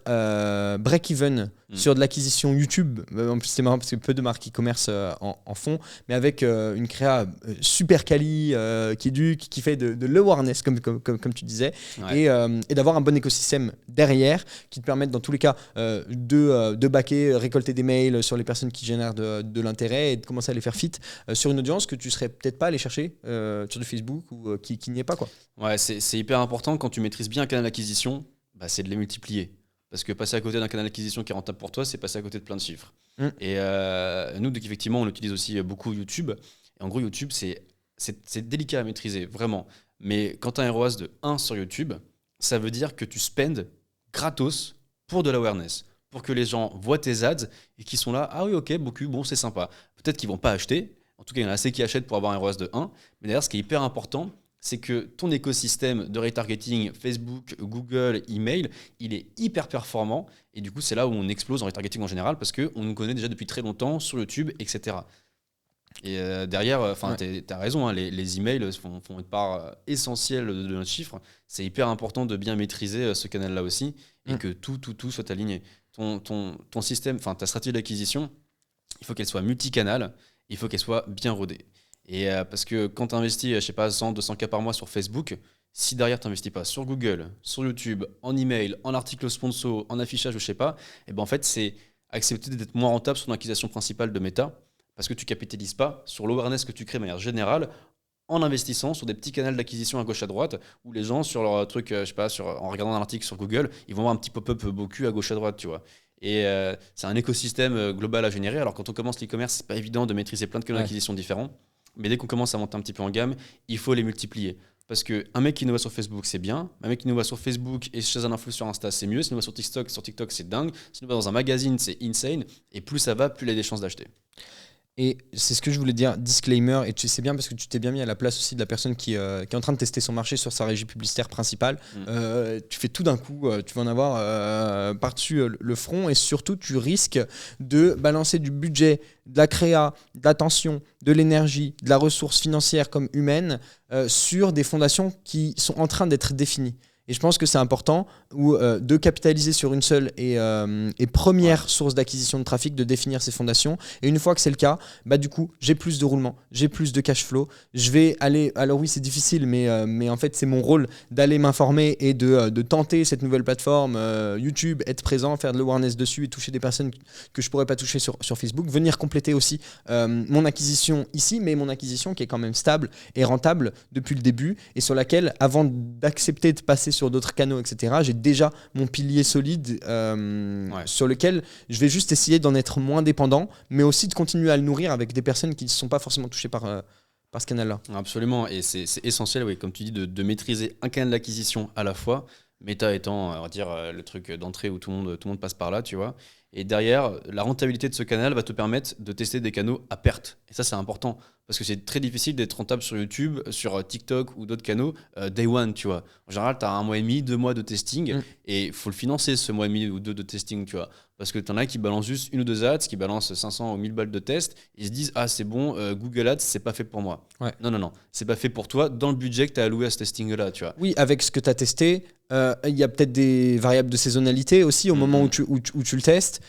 break-even sur de l'acquisition YouTube. En plus, c'est marrant parce que peu de marques e-commerce en font, mais avec une créa super quali, qui éduque, qui fait de l'awareness, comme tu disais, et d'avoir un bon écosystème derrière qui te permettent, dans tous les cas, de backer, récolter des mails sur les personnes qui génèrent de l'intérêt et de commencer à les faire fit sur une audience que tu serais peut-être pas allé chercher sur du Facebook ou qui n'y est pas, quoi. Ouais, c'est hyper important quand tu maîtrises bien un canal d'acquisition, c'est de les multiplier. Parce que passer à côté d'un canal d'acquisition qui est rentable pour toi, c'est passer à côté de plein de chiffres. Et nous, donc, effectivement, on utilise aussi beaucoup YouTube. Et en gros, YouTube, c'est délicat à maîtriser, vraiment. Mais quand tu as un ROAS de 1 sur YouTube, ça veut dire que tu spendes gratos pour de l'awareness. Pour que les gens voient tes ads et qu'ils sont là, ah oui, ok, beaucoup, bon, c'est sympa. Peut-être qu'ils ne vont pas acheter. En tout cas, il y en a assez qui achètent pour avoir un ROAS de 1. Mais d'ailleurs, ce qui est hyper important, c'est que ton écosystème de retargeting, Facebook, Google, email, il est hyper performant. Et du coup, c'est là où on explose en retargeting en général parce qu'on nous connaît déjà depuis très longtemps sur YouTube, etc. Et derrière, tu as raison, hein, les emails font une part essentielle de notre chiffre. C'est hyper important de bien maîtriser ce canal-là aussi et que tout soit aligné. Ton système, ta stratégie d'acquisition, il faut qu'elle soit multicanal, il faut qu'elle soit bien rodée. Et parce que quand tu investis, je sais pas, 100, 200K par mois sur Facebook, si derrière tu n'investis pas sur Google, sur YouTube, en email, en article sponsor, en affichage, je sais pas, et ben en fait, c'est accepter d'être moins rentable sur l'acquisition principale de Meta parce que tu capitalises pas sur l'awareness que tu crées de manière générale en investissant sur des petits canaux d'acquisition à gauche à droite où les gens sur leur truc, je sais pas, en regardant un article sur Google, ils vont voir un petit pop-up beau cul à gauche à droite, tu vois. Et c'est un écosystème global à générer. Alors quand on commence l'e-commerce, c'est pas évident de maîtriser plein de canaux d'acquisition différents. Mais dès qu'on commence à monter un petit peu en gamme, il faut les multiplier. Parce qu'un mec qui nous voit sur Facebook, c'est bien. Un mec qui nous voit sur Facebook et chez un influenceur sur Insta, c'est mieux. Si nous voit sur TikTok, c'est dingue. Si nous voit dans un magazine, c'est insane. Et plus ça va, plus il a des chances d'acheter. Et c'est ce que je voulais dire, disclaimer, et tu sais bien parce que tu t'es bien mis à la place aussi de la personne qui est en train de tester son marché sur sa régie publicitaire principale. Tu fais tout d'un coup, tu vas en avoir par-dessus le front et surtout tu risques de balancer du budget, de la créa, de l'attention, de l'énergie, de la ressource financière comme humaine sur des fondations qui sont en train d'être définies. Et je pense que c'est important de capitaliser sur une seule et première source d'acquisition de trafic, de définir ses fondations. Et une fois que c'est le cas, du coup, j'ai plus de roulement, j'ai plus de cash flow. Je vais aller. Alors oui, c'est difficile, mais en fait, c'est mon rôle d'aller m'informer et de tenter cette nouvelle plateforme YouTube, être présent, faire de l'awareness dessus et toucher des personnes que je pourrais pas toucher sur Facebook. Venir compléter aussi mon acquisition ici, mais mon acquisition qui est quand même stable et rentable depuis le début et sur laquelle, avant d'accepter de passer sur d'autres canaux, etc., j'ai déjà mon pilier solide sur lequel je vais juste essayer d'en être moins dépendant, mais aussi de continuer à le nourrir avec des personnes qui ne sont pas forcément touchées par ce canal-là. Absolument, et c'est essentiel, oui, comme tu dis, de maîtriser un canal d'acquisition à la fois, Meta étant, on va dire, le truc d'entrée où tout le monde passe par là, tu vois. Et derrière, la rentabilité de ce canal va te permettre de tester des canaux à perte. Et ça, c'est important. Parce que c'est très difficile d'être rentable sur YouTube, sur TikTok ou d'autres canaux day one, tu vois. En général, tu as 1 mois et demi, 2 mois de testing et il faut le financer ce mois et demi ou deux de testing, tu vois. Parce que tu en as qui balancent juste 1 ou 2 ads, qui balancent 500 ou 1000 balles de test. Ils se disent, ah, c'est bon, Google Ads, c'est pas fait pour moi. Ouais. Non. C'est pas fait pour toi dans le budget que tu as alloué à ce testing-là, tu vois. Oui, avec ce que tu as testé, il y a peut-être des variables de saisonnalité aussi au moment où tu le testes.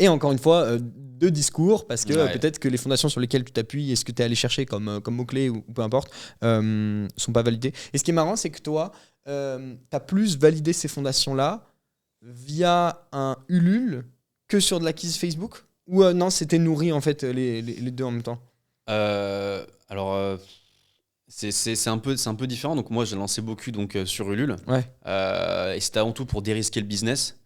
Et encore une fois, deux discours, parce que peut-être que les fondations sur lesquelles tu t'appuies et ce que tu es allé chercher comme mots-clés ou peu importe, sont pas validés. Et ce qui est marrant, c'est que toi, tu as plus validé ces fondations-là via un Ulule que sur de l'acquise Facebook. Ou non, c'était nourri en fait les deux en même temps. Alors, c'est un peu différent. Donc moi, j'ai lancé beaucoup sur Ulule. Ouais. Et c'était avant tout pour dérisquer le business.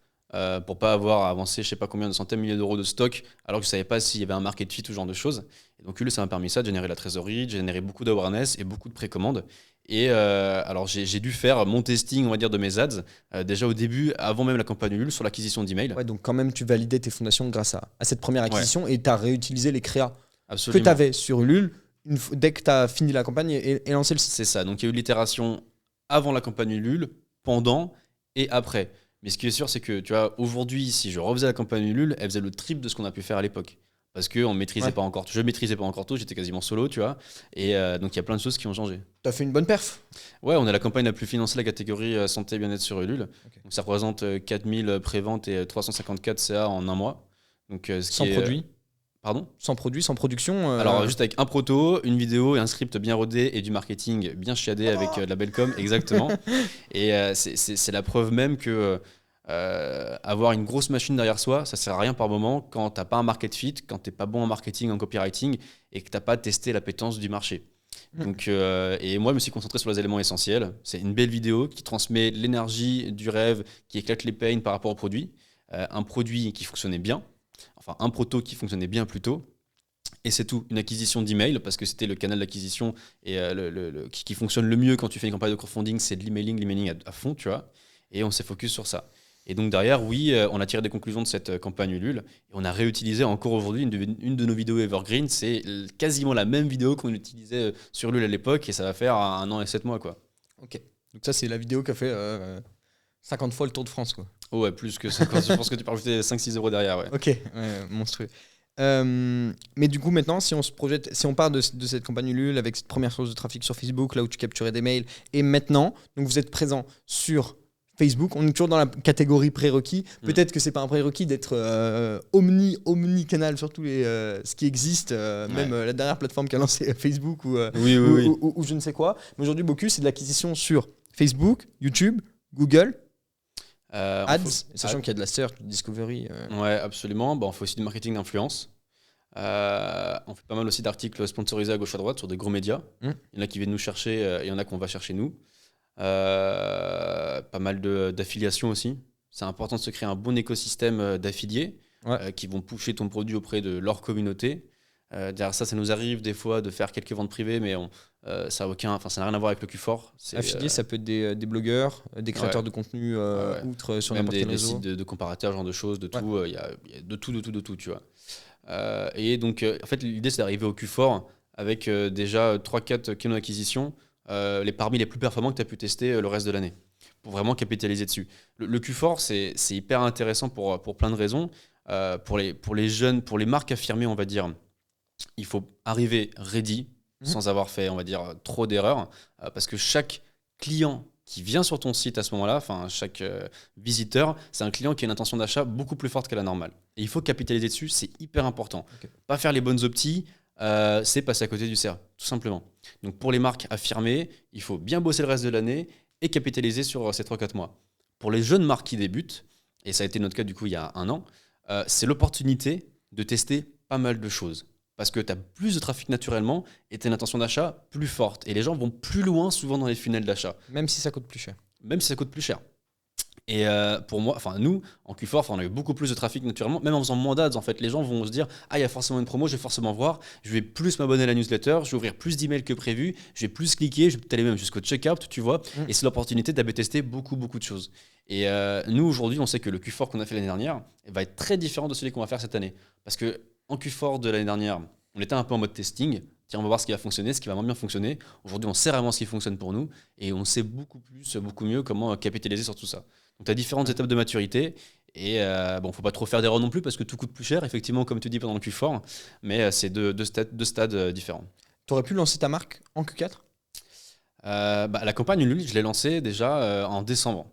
Pour pas avoir à avancer je sais pas combien de centaines de milliers d'euros de stock alors que je savais pas s'il y avait un market fit ou ce genre de choses. Et donc Ulule, ça m'a permis ça, de générer la trésorerie, de générer beaucoup d'awareness et beaucoup de précommandes. Et alors j'ai dû faire mon testing, on va dire, de mes ads déjà au début, avant même la campagne Ulule, sur l'acquisition d'emails. Ouais, donc quand même tu validais tes fondations grâce à cette première acquisition et tu as réutilisé les créas Absolument. que tu avais sur Ulule dès que tu as fini la campagne et lancé le site. C'est ça, donc il y a eu l'itération avant la campagne Ulule, pendant et après. Mais ce qui est sûr, c'est que tu vois, aujourd'hui, si je refaisais la campagne Ulule, elle faisait le triple de ce qu'on a pu faire à l'époque. Parce que on maîtrisait pas encore, je maîtrisais pas encore tout, j'étais quasiment solo, tu vois. Et donc il y a plein de choses qui ont changé. Tu as fait une bonne perf. Ouais, on est la campagne la plus financée de la catégorie santé et bien-être sur Ulule. Okay. Donc ça représente 4000 préventes et 354 CA en 1 mois. Donc, sans produit. Pardon ? Sans produit, sans production. Alors juste avec un proto, une vidéo et un script bien rodé et du marketing bien chiadé avec de la belle com, exactement. Et c'est la preuve même que avoir une grosse machine derrière soi, ça sert à rien par moment quand t'as pas un market fit, quand t'es pas bon en marketing, en copywriting et que t'as pas testé l'appétence du marché. Donc, et moi, je me suis concentré sur les éléments essentiels. C'est une belle vidéo qui transmet l'énergie du rêve, qui éclate les pains par rapport au produit. Un produit qui fonctionnait bien, enfin un proto qui fonctionnait bien plutôt. Et c'est tout, une acquisition d'email, parce que c'était le canal d'acquisition et qui fonctionne le mieux quand tu fais une campagne de crowdfunding, c'est de l'emailing à fond, tu vois. Et on s'est focus sur ça. Et donc derrière, oui, on a tiré des conclusions de cette campagne Ulule et on a réutilisé encore aujourd'hui une de nos vidéos Evergreen. C'est quasiment la même vidéo qu'on utilisait sur Ulule à l'époque et ça va faire 1 an et 7 mois, quoi. Ok. Donc ça, c'est la vidéo qui a fait 50 fois le Tour de France, quoi. Oh ouais, plus que 50. Je pense que tu peux rajouter 5-6 euros derrière, ouais. Ok, monstrueux. Mais du coup, maintenant, si on se projette, si on part de cette campagne Ulule avec cette première source de trafic sur Facebook, là où tu capturais des mails, et maintenant, donc vous êtes présent sur Facebook, on est toujours dans la catégorie prérequis. Peut-être que c'est pas un prérequis d'être omni-canal sur tous les ce qui existe, même la dernière plateforme qu'a lancé Facebook ou je ne sais quoi. Mais aujourd'hui, beaucoup, c'est de l'acquisition sur Facebook, YouTube, Google, Ads, sachant qu'il y a de la search, du discovery. Ouais, absolument. Bon, on fait aussi du marketing d'influence. On fait pas mal aussi d'articles sponsorisés à gauche à droite sur des gros médias. Il y en a qui viennent nous chercher et il y en a qu'on va chercher nous. Pas mal d'affiliations aussi. C'est important de se créer un bon écosystème d'affiliés qui vont pusher ton produit auprès de leur communauté. Derrière ça nous arrive des fois de faire quelques ventes privées, mais ça n'a rien à voir avec le Q4. Affiliés, ça peut être des blogueurs, des créateurs de contenu outre sur n'importe quel réseau. Même des sites de comparateurs, genre de choses, de tout. Il y a de tout, tu vois. Et donc, en fait, l'idée, c'est d'arriver au Q4 avec déjà 3-4 canaux d'acquisition parmi les plus performants que tu as pu tester le reste de l'année, pour vraiment capitaliser dessus. Le Q4, c'est hyper intéressant pour plein de raisons. Pour les jeunes, pour les marques affirmées, on va dire, il faut arriver ready, sans avoir fait, on va dire, trop d'erreurs, parce que chaque client qui vient sur ton site à ce moment-là, enfin chaque visiteur, c'est un client qui a une intention d'achat beaucoup plus forte que la normale. Et il faut capitaliser dessus, c'est hyper important. Okay. Pas faire les bonnes optis, c'est passer à côté du cerf, tout simplement. Donc pour les marques affirmées, il faut bien bosser le reste de l'année et capitaliser sur ces 3-4 mois. Pour les jeunes marques qui débutent, et ça a été notre cas du coup il y a 1 an, c'est l'opportunité de tester pas mal de choses. Parce que tu as plus de trafic naturellement et tu as une intention d'achat plus forte. Et les gens vont plus loin souvent dans les funnels d'achat. Même si ça coûte plus cher. Même si ça coûte plus cher. Et pour moi, enfin nous, en Q4, on a eu beaucoup plus de trafic naturellement, même en faisant moins d'ads. En fait, les gens vont se dire, ah, il y a forcément une promo, je vais forcément voir, je vais plus m'abonner à la newsletter, je vais ouvrir plus d'emails que prévu, je vais plus cliquer, je vais peut-être aller même jusqu'au checkout, tu vois. Et c'est l'opportunité d'AB tester beaucoup, beaucoup de choses. Et nous, aujourd'hui, on sait que le Q4 qu'on a fait l'année dernière va être très différent de celui qu'on va faire cette année. Parce que en Q4 de l'année dernière, on était un peu en mode testing. Tiens, on va voir ce qui va fonctionner, ce qui va moins bien fonctionner. Aujourd'hui, on sait vraiment ce qui fonctionne pour nous et on sait beaucoup plus, beaucoup mieux comment capitaliser sur tout ça. Donc, tu as différentes étapes de maturité et bon, faut pas trop faire d'erreurs non plus parce que tout coûte plus cher, effectivement, comme tu dis pendant le Q4, mais c'est deux stades différents. Tu aurais pu lancer ta marque en Q4 ? La campagne Ulule, je l'ai lancée déjà en décembre.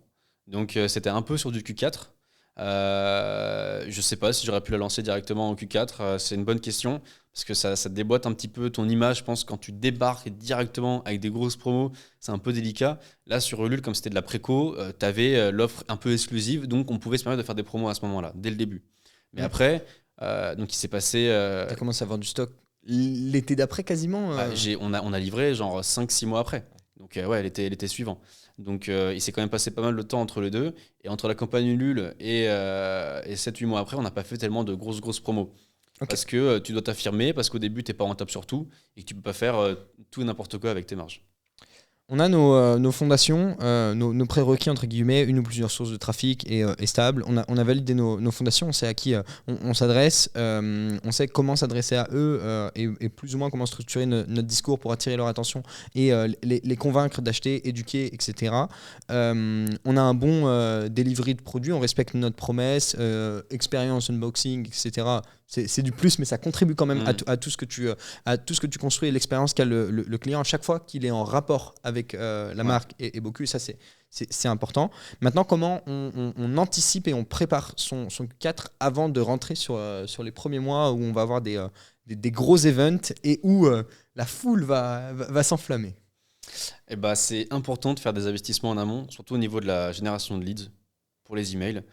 Donc, c'était un peu sur du Q4. Je sais pas si j'aurais pu la lancer directement en Q4, c'est une bonne question parce que ça déboîte un petit peu ton image. Je pense quand tu débarques directement avec des grosses promos, c'est un peu délicat. Là sur Ulule, comme c'était de la préco, tu avais l'offre un peu exclusive, donc on pouvait se permettre de faire des promos à ce moment-là, dès le début. Mais après, donc il s'est passé. Tu as commencé à avoir du stock l'été d'après quasiment On a livré genre 5-6 mois après. Donc ouais, l'été suivant. Donc il s'est quand même passé pas mal de temps entre les deux. Et entre la campagne Ulule et 7-8 mois après, on n'a pas fait tellement de grosses promos. Okay. Parce que tu dois t'affirmer, parce qu'au début, tu n'es pas rentable sur tout et que tu ne peux pas faire tout et n'importe quoi avec tes marges. On a nos fondations, nos prérequis entre guillemets, une ou plusieurs sources de trafic et stables. On a validé nos fondations, on sait à qui on s'adresse, on sait comment s'adresser à eux et plus ou moins comment structurer notre discours pour attirer leur attention et les convaincre d'acheter, éduquer, etc. On a un bon delivery de produits, on respecte notre promesse, expérience, unboxing, etc. C'est du plus, mais ça contribue quand même à tout ce que tu construis et l'expérience qu'a le client à chaque fois qu'il est en rapport avec la marque et Boku. Ça, c'est important. Maintenant, comment on anticipe et on prépare son Q4 avant de rentrer sur les premiers mois où on va avoir des gros events et où la foule va s'enflammer? Eh ben, c'est important de faire des investissements en amont, surtout au niveau de la génération de leads pour les emails.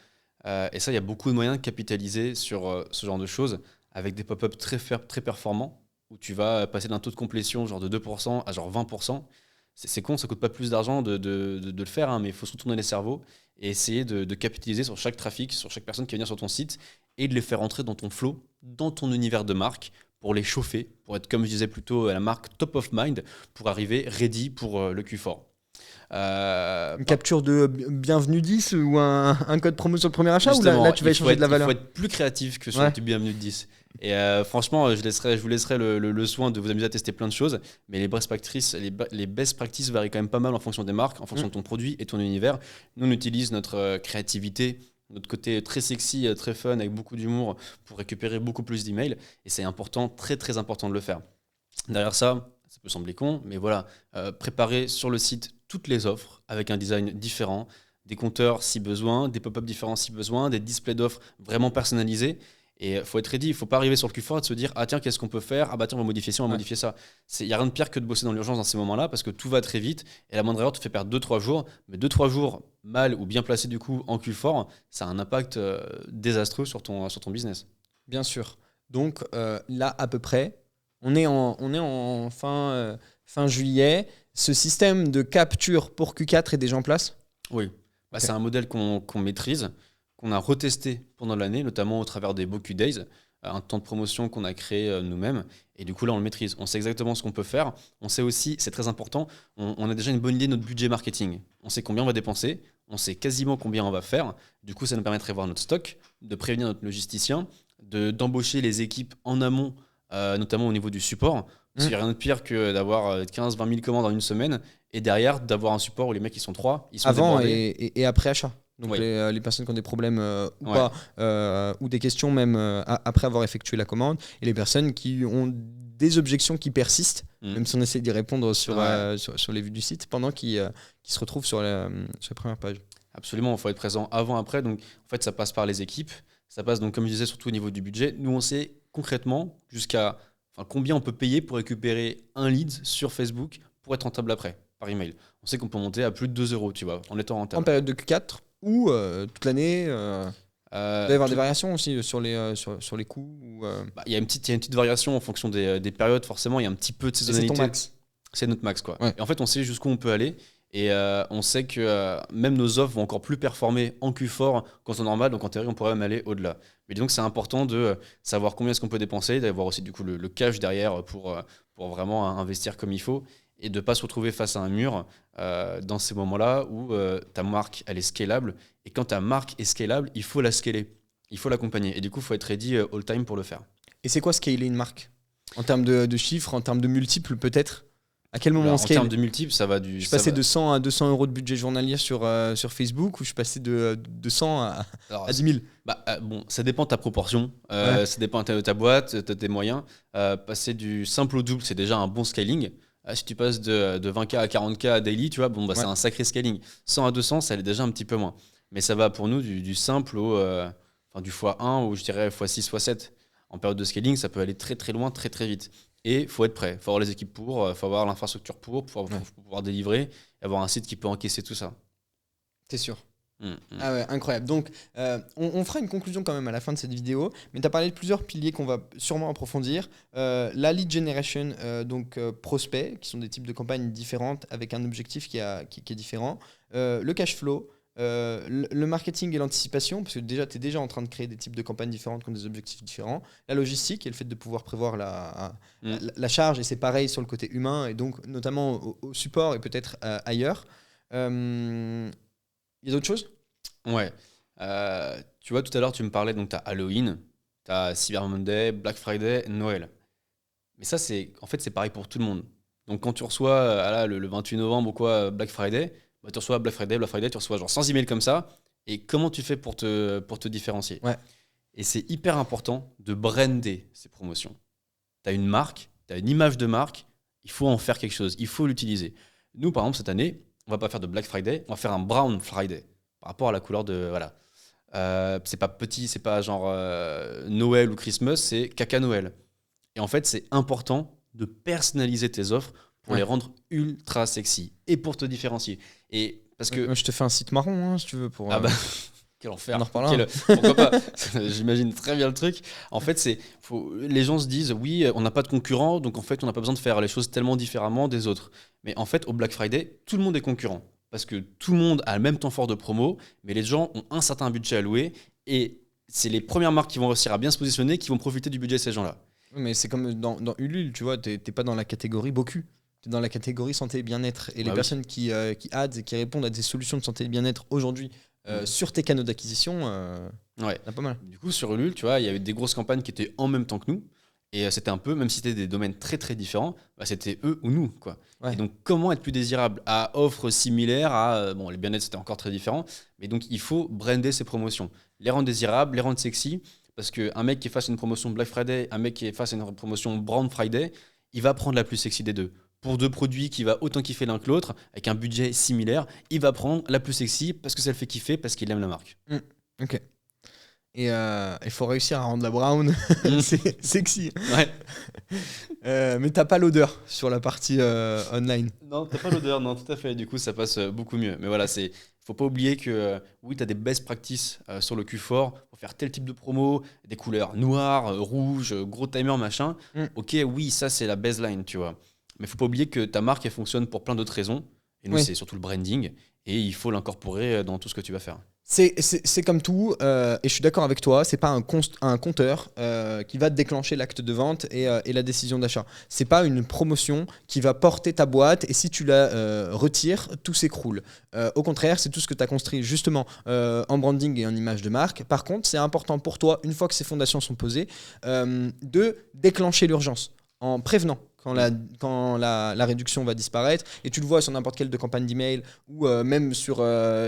Et ça, il y a beaucoup de moyens de capitaliser sur ce genre de choses avec des pop-up très performants où tu vas passer d'un taux de complétion genre de 2% à genre 20%. C'est con, ça coûte pas plus d'argent de le faire, hein, mais il faut se retourner les cerveaux et essayer de capitaliser sur chaque trafic, sur chaque personne qui va venir sur ton site et de les faire entrer dans ton flow, dans ton univers de marque pour les chauffer, pour être, comme je disais plus tôt, la marque top of mind pour arriver ready pour le Q4. Une capture de bienvenue 10 ou un code promo sur le premier achat ou là tu vas échanger de la valeur? Il faut être plus créatif que sur du bienvenue 10. Et franchement, je vous laisserai le soin de vous amuser à tester plein de choses, mais les best practices varient quand même pas mal en fonction des marques, en fonction de ton produit et ton univers. Nous, on utilise notre créativité, notre côté très sexy, très fun, avec beaucoup d'humour pour récupérer beaucoup plus d'emails. Et c'est important, très très important de le faire. Derrière ça peut sembler con, mais voilà, préparer sur le site toutes les offres avec un design différent, des compteurs si besoin, des pop-up différents si besoin, des displays d'offres vraiment personnalisés. Et il faut être ready, il ne faut pas arriver sur le Q4 et se dire « Ah tiens, qu'est-ce qu'on peut faire ? Ah bah tiens, on va modifier ça, on va modifier ça. » Il n'y a rien de pire que de bosser dans l'urgence dans ces moments-là parce que tout va très vite et la moindre erreur te fait perdre 2-3 jours. Mais 2-3 jours mal ou bien placés du coup en Q4, ça a un impact désastreux sur ton business. Bien sûr. Donc là, à peu près, on est en fin juillet. Ce système de capture pour Q4 est déjà en place ? Oui. Okay. C'est un modèle qu'on maîtrise, qu'on a retesté pendant l'année, notamment au travers des Boku Days, un temps de promotion qu'on a créé nous-mêmes. Et du coup, là, on le maîtrise. On sait exactement ce qu'on peut faire. On sait aussi, c'est très important, on a déjà une bonne idée de notre budget marketing. On sait combien on va dépenser, on sait quasiment combien on va faire. Du coup, ça nous permettrait de voir notre stock, de prévenir notre logisticien, d'embaucher les équipes en amont, notamment au niveau du support. Parce qu'il n'y a rien de pire que d'avoir 15-20 000 commandes en une semaine et derrière d'avoir un support où les mecs ils sont 3, ils sont avant débordés. Et après achat. Donc oui. les personnes qui ont des problèmes ou pas, ou des questions même après avoir effectué la commande, et les personnes qui ont des objections qui persistent, même si on essaie d'y répondre sur les vues du site, pendant qu'ils se retrouvent sur la première page. Absolument, il faut être présent avant-après. Donc en fait, ça passe par les équipes. Ça passe donc, comme je disais, surtout au niveau du budget. Nous, on sait concrètement combien on peut payer pour récupérer un lead sur Facebook pour être rentable après, par email. On sait qu'on peut monter à plus de 2 €, tu vois, en étant rentable. En période de Q4 ou toute l'année il doit y avoir des variations aussi sur les coûts Il y a une petite variation en fonction des périodes, forcément. Il y a un petit peu de saisonnalité. C'est ton max. C'est notre max, quoi. Ouais. Et en fait, on sait jusqu'où on peut aller. Et on sait que même nos offres vont encore plus performer en Q4 qu'en temps normal, donc en théorie, on pourrait même aller au-delà. Mais donc, c'est important de savoir combien est-ce qu'on peut dépenser, d'avoir aussi du coup le cash derrière pour vraiment investir comme il faut et de ne pas se retrouver face à un mur dans ces moments-là où ta marque, elle est scalable. Et quand ta marque est scalable, il faut la scaler, il faut l'accompagner. Et du coup, il faut être ready all time pour le faire. Et c'est quoi scaler une marque? En termes de chiffres, en termes de multiples peut-être? À quel moment Alors, on en scale? termes de multiples, ça va du. Je suis ça passé va- de 100 à 200 euros de budget journalier sur Facebook, ou je suis passé de 100 Alors, à 10 000? bon, ça dépend de ta proportion, Ouais. ça dépend de ta boîte, de tes moyens. Passer du simple au double, c'est déjà un bon scaling. Si tu passes de 20K à 40K daily, tu vois, bon, Ouais. c'est un sacré scaling. 100 à 200, ça allait déjà un petit peu moins. Mais ça va pour nous du simple enfin, du x1 ou je dirais x6, x7. En période de scaling, ça peut aller très très loin, très très vite. Et il faut être prêt, il faut avoir les équipes il faut avoir l'infrastructure pour pouvoir délivrer et avoir un site qui peut encaisser tout ça. T'es sûr? Mm, mm. Ah ouais, incroyable. Donc, on fera une conclusion quand même à la fin de cette vidéo, mais tu as parlé de plusieurs piliers qu'on va sûrement approfondir. La lead generation, donc prospect, qui sont des types de campagnes différentes avec un objectif qui est différent. Le cash flow, le marketing et l'anticipation, parce que déjà, tu es déjà en train de créer des types de campagnes différentes qui ont des objectifs différents. La logistique et le fait de pouvoir prévoir la charge, et c'est pareil sur le côté humain, et donc notamment au support et peut-être ailleurs. Il y a d'autres choses? Ouais. Tu vois, tout à l'heure, tu me parlais, donc tu as Halloween, tu as Cyber Monday, Black Friday, Noël. Mais ça, en fait, c'est pareil pour tout le monde. Donc quand tu reçois le 28 novembre ou quoi, Black Friday, bah, tu reçois Black Friday, tu reçois genre 100 emails comme ça. Et comment tu fais pour te différencier? Ouais. Et c'est hyper important de brander ces promotions. Tu as une marque, tu as une image de marque, il faut en faire quelque chose, il faut l'utiliser. Nous, par exemple, cette année, on va pas faire de Black Friday, on va faire un Brown Friday par rapport à la couleur de. Voilà. C'est pas petit, c'est pas genre Noël ou Christmas, c'est caca Noël. Et en fait, c'est important de personnaliser tes offres pour les rendre ultra sexy et pour te différencier. Et parce que. Moi, je te fais un site marron, hein, si tu veux. Pour, Ah bah. Quel enfer. On en reparlera. Pourquoi pas? J'imagine très bien le truc. En fait, les gens se disent, oui, on n'a pas de concurrent, donc en fait, on n'a pas besoin de faire les choses tellement différemment des autres. Mais en fait, au Black Friday, tout le monde est concurrent. Parce que tout le monde a le même temps fort de promo, mais les gens ont un certain budget alloué. Et c'est les premières marques qui vont réussir à bien se positionner qui vont profiter du budget de ces gens-là. Oui, mais c'est comme dans Ulule, tu vois, t'es pas dans la catégorie Boku. T'es dans la catégorie santé et bien-être. Et les personnes qui ads et qui répondent à des solutions de santé et bien-être aujourd'hui sur tes canaux d'acquisition, ouais. c'est pas mal. Du coup, sur Ulule, tu vois, il y avait des grosses campagnes qui étaient en même temps que nous. Et c'était un peu, même si c'était des domaines très très différents, bah, c'était eux ou nous, quoi. Ouais. Et donc, comment être plus désirable à offres similaires à bon, les bien-être, c'était encore très différent. Mais donc, il faut brander ces promotions, les rendre désirables, les rendre sexy. Parce qu'un mec qui fasse une promotion Black Friday, un mec qui fasse une promotion Brown Friday, il va prendre la plus sexy des deux. Pour deux produits qui va autant kiffer l'un que l'autre, avec un budget similaire, il va prendre la plus sexy parce que ça le fait kiffer, parce qu'il aime la marque. Ok. Et il faut réussir à rendre la brown c'est sexy. Ouais. Mais t'as pas l'odeur sur la partie online. Non, t'as pas l'odeur, non, tout à fait. Du coup, ça passe beaucoup mieux. Mais voilà, faut pas oublier que oui, t'as des best practices sur le Q4 pour faire tel type de promo, des couleurs noires, rouges, gros timer, machin. Ok, oui, ça c'est la baseline, tu vois. Mais faut pas oublier que ta marque, elle fonctionne pour plein d'autres raisons. Et nous, c'est surtout le branding. Et il faut l'incorporer dans tout ce que tu vas faire. C'est comme tout, et je suis d'accord avec toi, c'est pas un compteur qui va déclencher l'acte de vente et la décision d'achat. C'est pas une promotion qui va porter ta boîte et si tu la retires, tout s'écroule. Au contraire, c'est tout ce que tu as construit justement en branding et en image de marque. Par contre, c'est important pour toi, une fois que ces fondations sont posées, de déclencher l'urgence en prévenant quand la réduction va disparaître. Et tu le vois sur n'importe quelle de campagne d'email ou même sur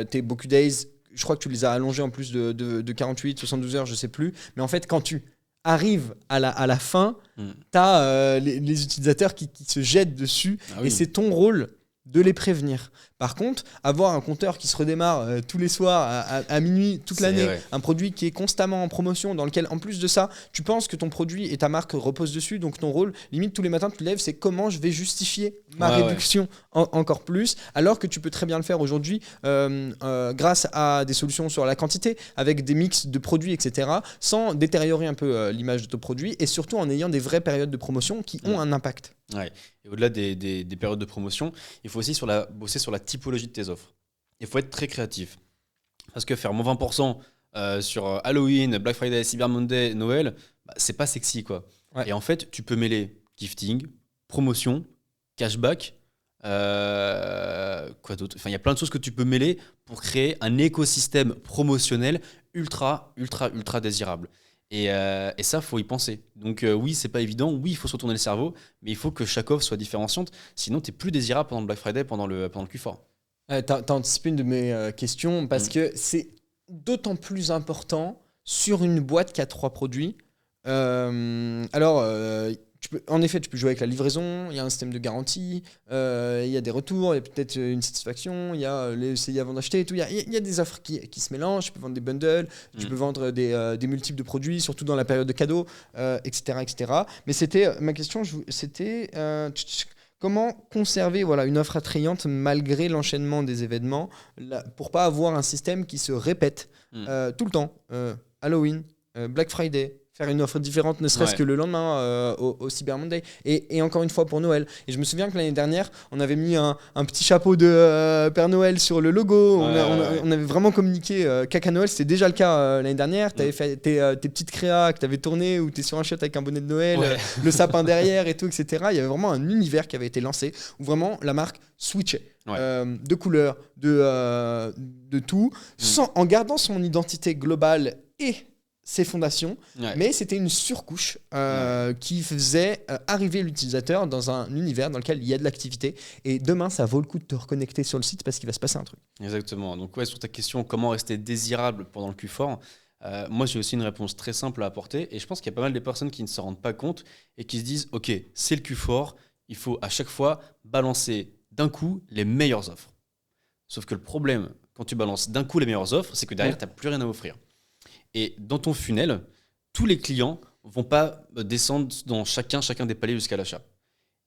tes Boku Days. Je crois que tu les as allongés en plus de 48, 72 heures, je sais plus. Mais en fait, quand tu arrives à la fin, tu as les utilisateurs qui se jettent dessus. Et c'est ton rôle de les prévenir. Par contre, avoir un compteur qui se redémarre tous les soirs à minuit, toute l'année, un produit qui est constamment en promotion, dans lequel, en plus de ça, tu penses que ton produit et ta marque reposent dessus, donc ton rôle, limite tous les matins, tu te lèves, c'est comment je vais justifier ma réduction encore plus, alors que tu peux très bien le faire aujourd'hui grâce à des solutions sur la quantité, avec des mix de produits, etc., sans détériorer un peu l'image de ton produit, et surtout en ayant des vraies périodes de promotion qui ont un impact. Ouais. Et au-delà des périodes de promotion, il faut aussi bosser sur la typologie de tes offres. Il faut être très créatif. Parce que faire moins 20% sur Halloween, Black Friday, Cyber Monday, Noël, bah, c'est pas sexy, quoi. Ouais. Et en fait, tu peux mêler gifting, promotion, cashback, quoi d'autre. Enfin, il y a plein de choses que tu peux mêler pour créer un écosystème promotionnel ultra, ultra, ultra désirable. Et ça, faut y penser. Donc oui, c'est pas évident. Oui, il faut se retourner le cerveau, mais il faut que chaque offre soit différenciante. Sinon, tu n'es plus désirable pendant le Black Friday, pendant le Q4. T'as anticipé une de mes questions parce que c'est d'autant plus important sur une boîte qui a 3 produits. En effet, tu peux jouer avec la livraison, il y a un système de garantie, il y a des retours, il y a peut-être une satisfaction, il y a les ECI avant d'acheter et tout. Il y a des offres qui se mélangent, tu peux vendre des bundles, tu peux vendre des multiples de produits, surtout dans la période de cadeaux, etc., etc. Mais ma question, c'était comment conserver une offre attrayante malgré l'enchaînement des événements pour pas avoir un système qui se répète tout le temps. Halloween, Black Friday, faire une offre différente, ne serait-ce que le lendemain au Cyber Monday. Et encore une fois pour Noël. Et je me souviens que l'année dernière, on avait mis un petit chapeau de Père Noël sur le logo. On avait vraiment communiqué qu'à Noël, c'était déjà le cas l'année dernière. Tu avais fait tes petites créas que tu avais tournées où tu es sur un shot avec un bonnet de Noël, le sapin derrière et tout, etc. Il y avait vraiment un univers qui avait été lancé où vraiment la marque switchait de couleurs, de tout, en gardant son identité globale et ses fondations, mais c'était une surcouche qui faisait arriver l'utilisateur dans un univers dans lequel il y a de l'activité, et demain ça vaut le coup de te reconnecter sur le site parce qu'il va se passer un truc. Exactement. Donc sur ta question, comment rester désirable pendant le Q4, moi j'ai aussi une réponse très simple à apporter, et je pense qu'il y a pas mal de personnes qui ne se rendent pas compte et qui se disent ok, c'est le Q4, il faut à chaque fois balancer d'un coup les meilleures offres. Sauf que le problème quand tu balances d'un coup les meilleures offres, c'est que derrière tu n'as plus rien à offrir. Et dans ton funnel, tous les clients vont pas descendre dans chacun des paliers jusqu'à l'achat.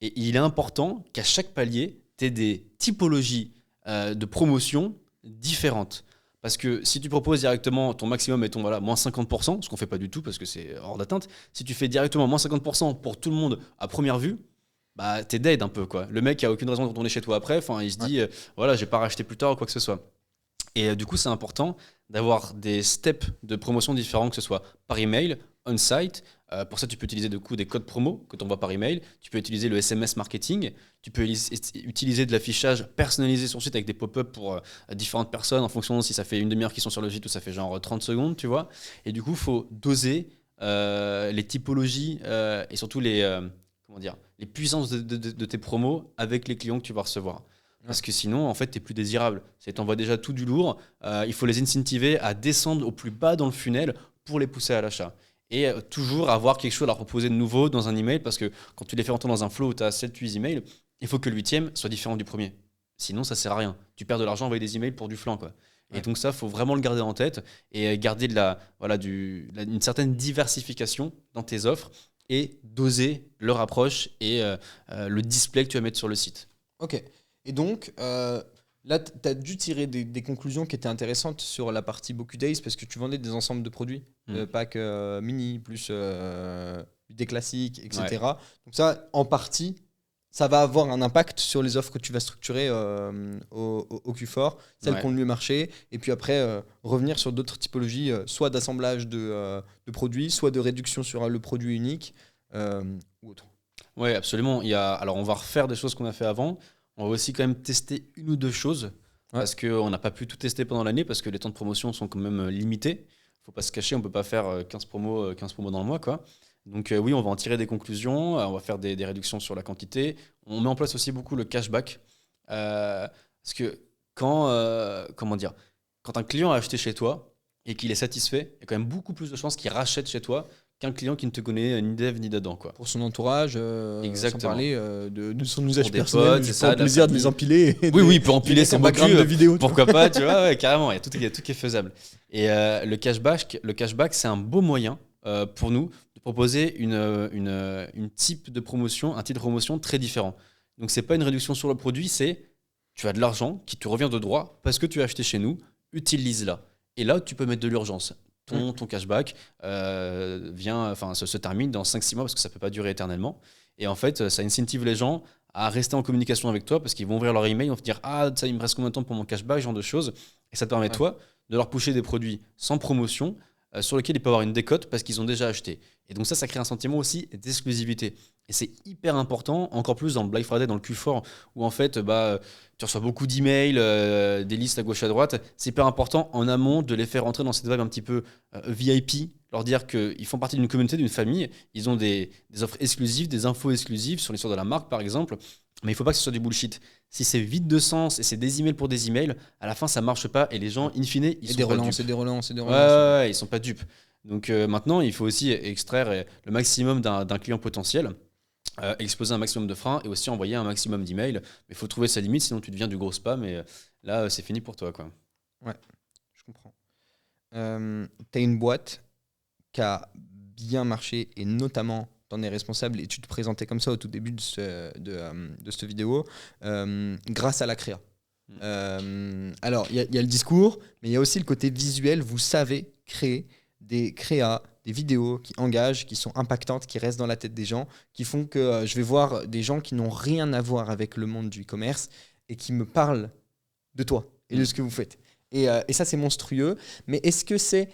Et il est important qu'à chaque palier, tu aies des typologies de promotion différentes. Parce que si tu proposes directement ton maximum, mettons moins 50%, ce qu'on ne fait pas du tout parce que c'est hors d'atteinte, si tu fais directement moins 50% pour tout le monde à première vue, bah, t'es dead un peu, quoi. Le mec n'a aucune raison de retourner chez toi après, il se dit je vais pas racheter plus tard ou quoi que ce soit. Et du coup, c'est important d'avoir des steps de promotion différents, que ce soit par email, on-site. Pour ça, tu peux utiliser des codes promo que tu envoies par email. Tu peux utiliser le SMS marketing. Tu peux utiliser de l'affichage personnalisé sur le site avec des pop-up pour différentes personnes en fonction de si ça fait une demi-heure qu'ils sont sur le site ou ça fait genre 30 secondes, tu vois. Et du coup, il faut doser les typologies et surtout les puissances de tes promos avec les clients que tu vas recevoir. Parce que sinon, en fait, tu n'es plus désirable. Tu envoies déjà tout du lourd. Il faut les incentiver à descendre au plus bas dans le funnel pour les pousser à l'achat. Et toujours avoir quelque chose à leur proposer de nouveau dans un email, parce que quand tu les fais rentrer dans un flow où tu as 7-8 emails, il faut que le 8e soit différent du premier. Sinon, ça ne sert à rien. Tu perds de l'argent à envoyer des emails pour du flan, quoi. Et donc ça, il faut vraiment le garder en tête et garder une certaine diversification dans tes offres et doser leur approche et le display que tu vas mettre sur le site. Ok. Et donc, là, tu as dû tirer des conclusions qui étaient intéressantes sur la partie Boku Days parce que tu vendais des ensembles de produits, pack mini, plus des classiques, etc. Ouais. Donc ça, en partie, ça va avoir un impact sur les offres que tu vas structurer au Q4, celles qui ont le mieux marché, et puis après, revenir sur d'autres typologies, soit d'assemblage de produits, soit de réduction sur le produit unique, ou autre. Oui, absolument. Alors, on va refaire des choses qu'on a fait avant. On va aussi quand même tester une ou deux choses parce qu'on n'a pas pu tout tester pendant l'année parce que les temps de promotion sont quand même limités. Il ne faut pas se cacher, on ne peut pas faire 15 promos dans le mois, quoi. Donc oui, on va en tirer des conclusions, on va faire des réductions sur la quantité. On met en place aussi beaucoup le cashback parce que quand un client a acheté chez toi et qu'il est satisfait, il y a quand même beaucoup plus de chances qu'il rachète chez toi qu'un client qui ne te connaît ni dev ni d'Adam, quoi. Pour son entourage, sans parler de son usage potes, personnel, il prend le plaisir de les empiler. Oui, il peut empiler son background de vidéo. Pourquoi pas, tu vois, carrément, il y a tout qui est faisable. Et le cashback, c'est un beau moyen pour nous de proposer une type de promotion, un type de promotion très différent. Donc, c'est pas une réduction sur le produit, c'est tu as de l'argent qui te revient de droit parce que tu as acheté chez nous, utilise-la. Et là, tu peux mettre de l'urgence. Ton cashback se termine dans 5-6 mois parce que ça ne peut pas durer éternellement. Et en fait, ça incentive les gens à rester en communication avec toi parce qu'ils vont ouvrir leur email, ils vont te dire ah ça il me reste combien de temps pour mon cashback, ce genre de choses. Et ça te permet toi de leur pusher des produits sans promotion sur lesquels ils peuvent avoir une décote parce qu'ils ont déjà acheté. Et donc ça crée un sentiment aussi d'exclusivité. Et c'est hyper important, encore plus dans le Black Friday, dans le Q4, où en fait tu reçois beaucoup d'emails, des listes à gauche à droite. C'est hyper important en amont de les faire rentrer dans cette vibe un petit peu VIP, leur dire qu'ils font partie d'une communauté, d'une famille, ils ont des offres exclusives, des infos exclusives sur l'histoire de la marque par exemple, mais il ne faut pas que ce soit du bullshit. Si c'est vide de sens et c'est des emails pour des emails, à la fin ça ne marche pas et les gens, in fine, ils sont pas dupes. Et des relances. Ouais, ils sont pas dupes. Donc maintenant, il faut aussi extraire le maximum d'un client potentiel, exposer un maximum de freins et aussi envoyer un maximum d'emails. Mais il faut trouver sa limite, sinon tu deviens du gros spam et là, c'est fini pour toi, quoi. Ouais, je comprends. Tu as une boîte qui a bien marché et notamment t'en es responsable et tu te présentais comme ça au tout début de cette vidéo grâce à la créa. Alors, il y a le discours, mais il y a aussi le côté visuel. Vous savez créer des créas, des vidéos qui engagent, qui sont impactantes, qui restent dans la tête des gens, qui font que je vais voir des gens qui n'ont rien à voir avec le monde du e-commerce et qui me parlent de toi et de ce que vous faites. Et ça, c'est monstrueux. Mais est-ce que c'est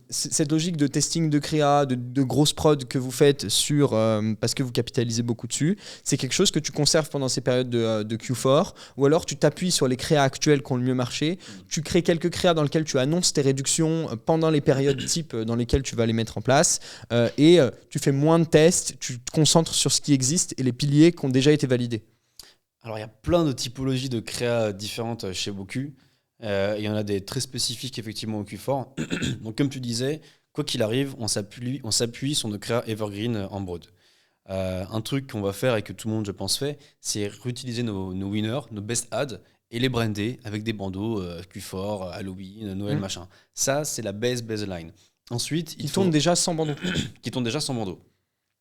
cette logique de testing de créa, de grosse prod que vous faites parce que vous capitalisez beaucoup dessus, c'est quelque chose que tu conserves pendant ces périodes de Q4, ou alors tu t'appuies sur les créas actuelles qui ont le mieux marché, tu crées quelques créas dans lesquelles tu annonces tes réductions pendant les périodes type dans lesquelles tu vas les mettre en place, et tu fais moins de tests, tu te concentres sur ce qui existe et les piliers qui ont déjà été validés. Alors il y a plein de typologies de créa différentes chez Boku. Il y en a des très spécifiques effectivement au Q4. Donc comme tu disais, quoi qu'il arrive, on s'appuie sur nos créas evergreen en broad. Un truc qu'on va faire et que tout le monde, je pense, fait, c'est réutiliser nos winners, nos best ads et les brander avec des bandeaux Q4, Halloween, Noël, machin. Ça, c'est la baseline. Ensuite, Qui tournent déjà sans bandeau. Qui tournent déjà sans bandeau.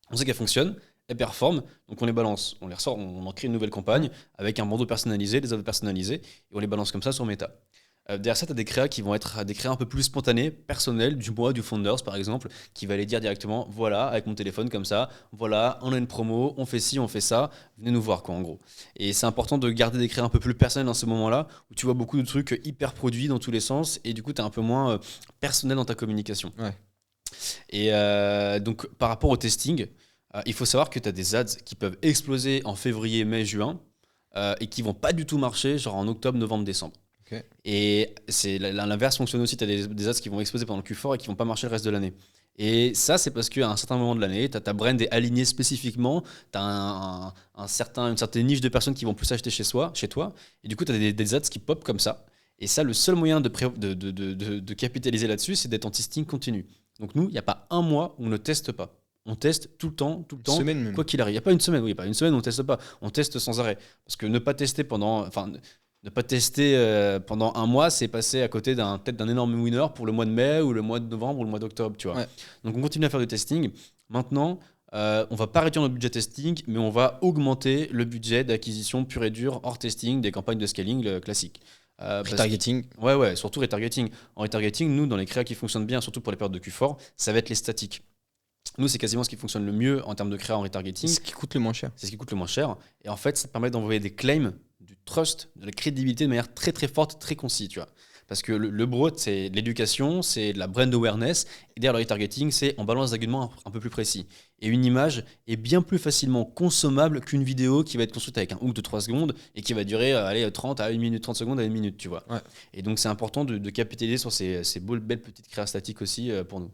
On sait qu'elles fonctionnent. Elles performent, donc on les balance, on les ressort, on en crée une nouvelle campagne avec un bandeau personnalisé, des ads personnalisés, et on les balance comme ça sur Meta. Derrière ça, tu as des créas qui vont être des créas un peu plus spontanées, personnelles, du mois, du Founders par exemple, qui va aller dire directement, voilà, avec mon téléphone comme ça, voilà, on a une promo, on fait ci, on fait ça, venez nous voir quoi en gros. Et c'est important de garder des créas un peu plus personnelles dans ce moment-là, où tu vois beaucoup de trucs hyper produits dans tous les sens, et du coup, tu es un peu moins personnel dans ta communication. Ouais. Et donc, par rapport au testing, il faut savoir que tu as des ads qui peuvent exploser en février, mai, juin et qui vont pas du tout marcher genre en octobre, novembre, décembre. Okay. Et c'est l'inverse fonctionne aussi. Tu as des ads qui vont exploser pendant le Q4 et qui vont pas marcher le reste de l'année. Et ça, c'est parce qu'à un certain moment de l'année, ta brand est alignée spécifiquement, tu as une certaine niche de personnes qui vont plus acheter chez toi. Et du coup, tu as des ads qui pop comme ça. Et ça, le seul moyen de capitaliser là-dessus, c'est d'être en testing continu. Donc nous, il n'y a pas un mois où on ne teste pas. On teste tout le temps, quoi qu'il arrive. Il n'y a pas une semaine, oui, pas une semaine où on ne teste pas. On teste sans arrêt. Parce que ne pas tester pendant un mois, c'est passer à côté peut-être d'un énorme winner pour le mois de mai ou le mois de novembre ou le mois d'octobre, tu vois. Ouais. Donc on continue à faire du testing. Maintenant, on ne va pas réduire notre budget testing, mais on va augmenter le budget d'acquisition pur et dur hors testing des campagnes de scaling classiques. Retargeting. Ouais, surtout retargeting. En retargeting, nous, dans les créas qui fonctionnent bien, surtout pour les périodes de Q4, ça va être les statiques. Nous, c'est quasiment ce qui fonctionne le mieux en termes de créa en retargeting. C'est ce qui coûte le moins cher. C'est ce qui coûte le moins cher. Et en fait, ça te permet d'envoyer des claims, du trust, de la crédibilité de manière très très forte, très concise, tu vois. Parce que le broad, c'est de l'éducation, c'est de la brand awareness. Et derrière le retargeting, c'est on balance des arguments un peu plus précis. Et une image est bien plus facilement consommable qu'une vidéo qui va être construite avec un hook de 3 secondes et qui va durer 30 à 1 minute, 30 secondes à 1 minute, tu vois. Ouais. Et donc, c'est important de capitaliser sur ces belles petites créas statiques aussi pour nous.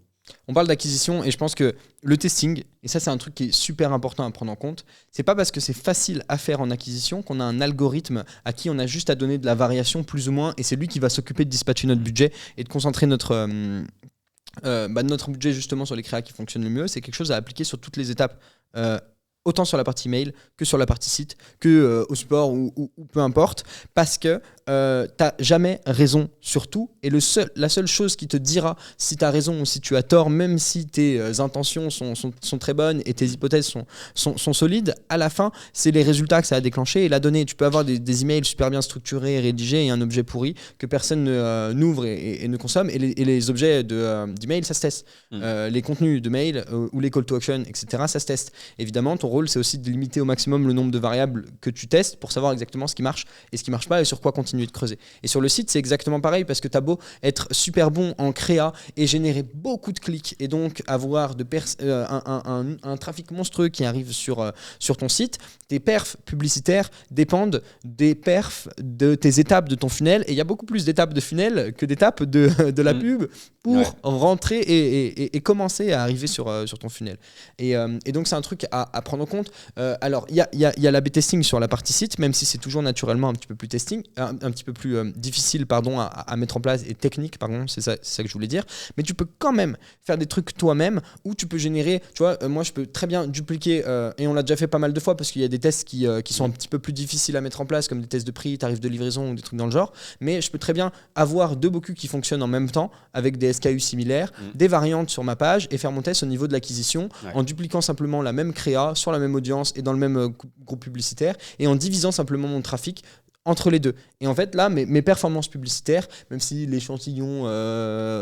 On parle d'acquisition et je pense que le testing, et ça c'est un truc qui est super important à prendre en compte, c'est pas parce que c'est facile à faire en acquisition qu'on a un algorithme à qui on a juste à donner de la variation plus ou moins et c'est lui qui va s'occuper de dispatcher notre budget et de concentrer notre budget justement sur les créas qui fonctionnent le mieux. C'est quelque chose à appliquer sur toutes les étapes, autant sur la partie mail que sur la partie site, que au support ou peu importe, parce que t'as jamais raison sur tout. Et la seule chose qui te dira si tu as raison ou si tu as tort, même si tes intentions sont très bonnes et tes hypothèses sont solides, à la fin, c'est les résultats que ça a déclenché et la donnée. Tu peux avoir des emails super bien structurés et rédigés et un objet pourri que personne n'ouvre et ne consomme. Et les objets d'email, ça se teste. Les contenus de mail ou les call to action, etc., ça se teste. Évidemment, ton rôle, c'est aussi de limiter au maximum le nombre de variables que tu testes pour savoir exactement ce qui marche et ce qui marche pas et sur quoi continuer de creuser. Et sur le site, c'est exactement pareil parce que tu as beau être super bon en créa et générer beaucoup de clics et donc avoir un trafic monstrueux qui arrive sur ton site, tes perfs publicitaires dépendent des perfs de tes étapes de ton funnel et il y a beaucoup plus d'étapes de funnel que d'étapes de la pub pour rentrer et commencer à arriver sur ton funnel. Et donc c'est un truc à prendre en compte. Alors il y a l'A/B testing sur la partie site, même si c'est toujours naturellement un petit peu plus un petit peu plus difficile à mettre en place et technique, c'est ça que je voulais dire. Mais tu peux quand même faire des trucs toi-même où tu peux générer, tu vois, moi je peux très bien dupliquer, et on l'a déjà fait pas mal de fois parce qu'il y a des tests qui sont un petit peu plus difficiles à mettre en place, comme des tests de prix, tarifs de livraison ou des trucs dans le genre. Mais je peux très bien avoir 2 BOQ qui fonctionnent en même temps avec des SKU similaires, des variantes sur ma page et faire mon test au niveau de l'acquisition en dupliquant simplement la même créa sur la même audience et dans le même groupe publicitaire et en divisant simplement mon trafic entre les deux. Et en fait, là, mes performances publicitaires, même si l'échantillon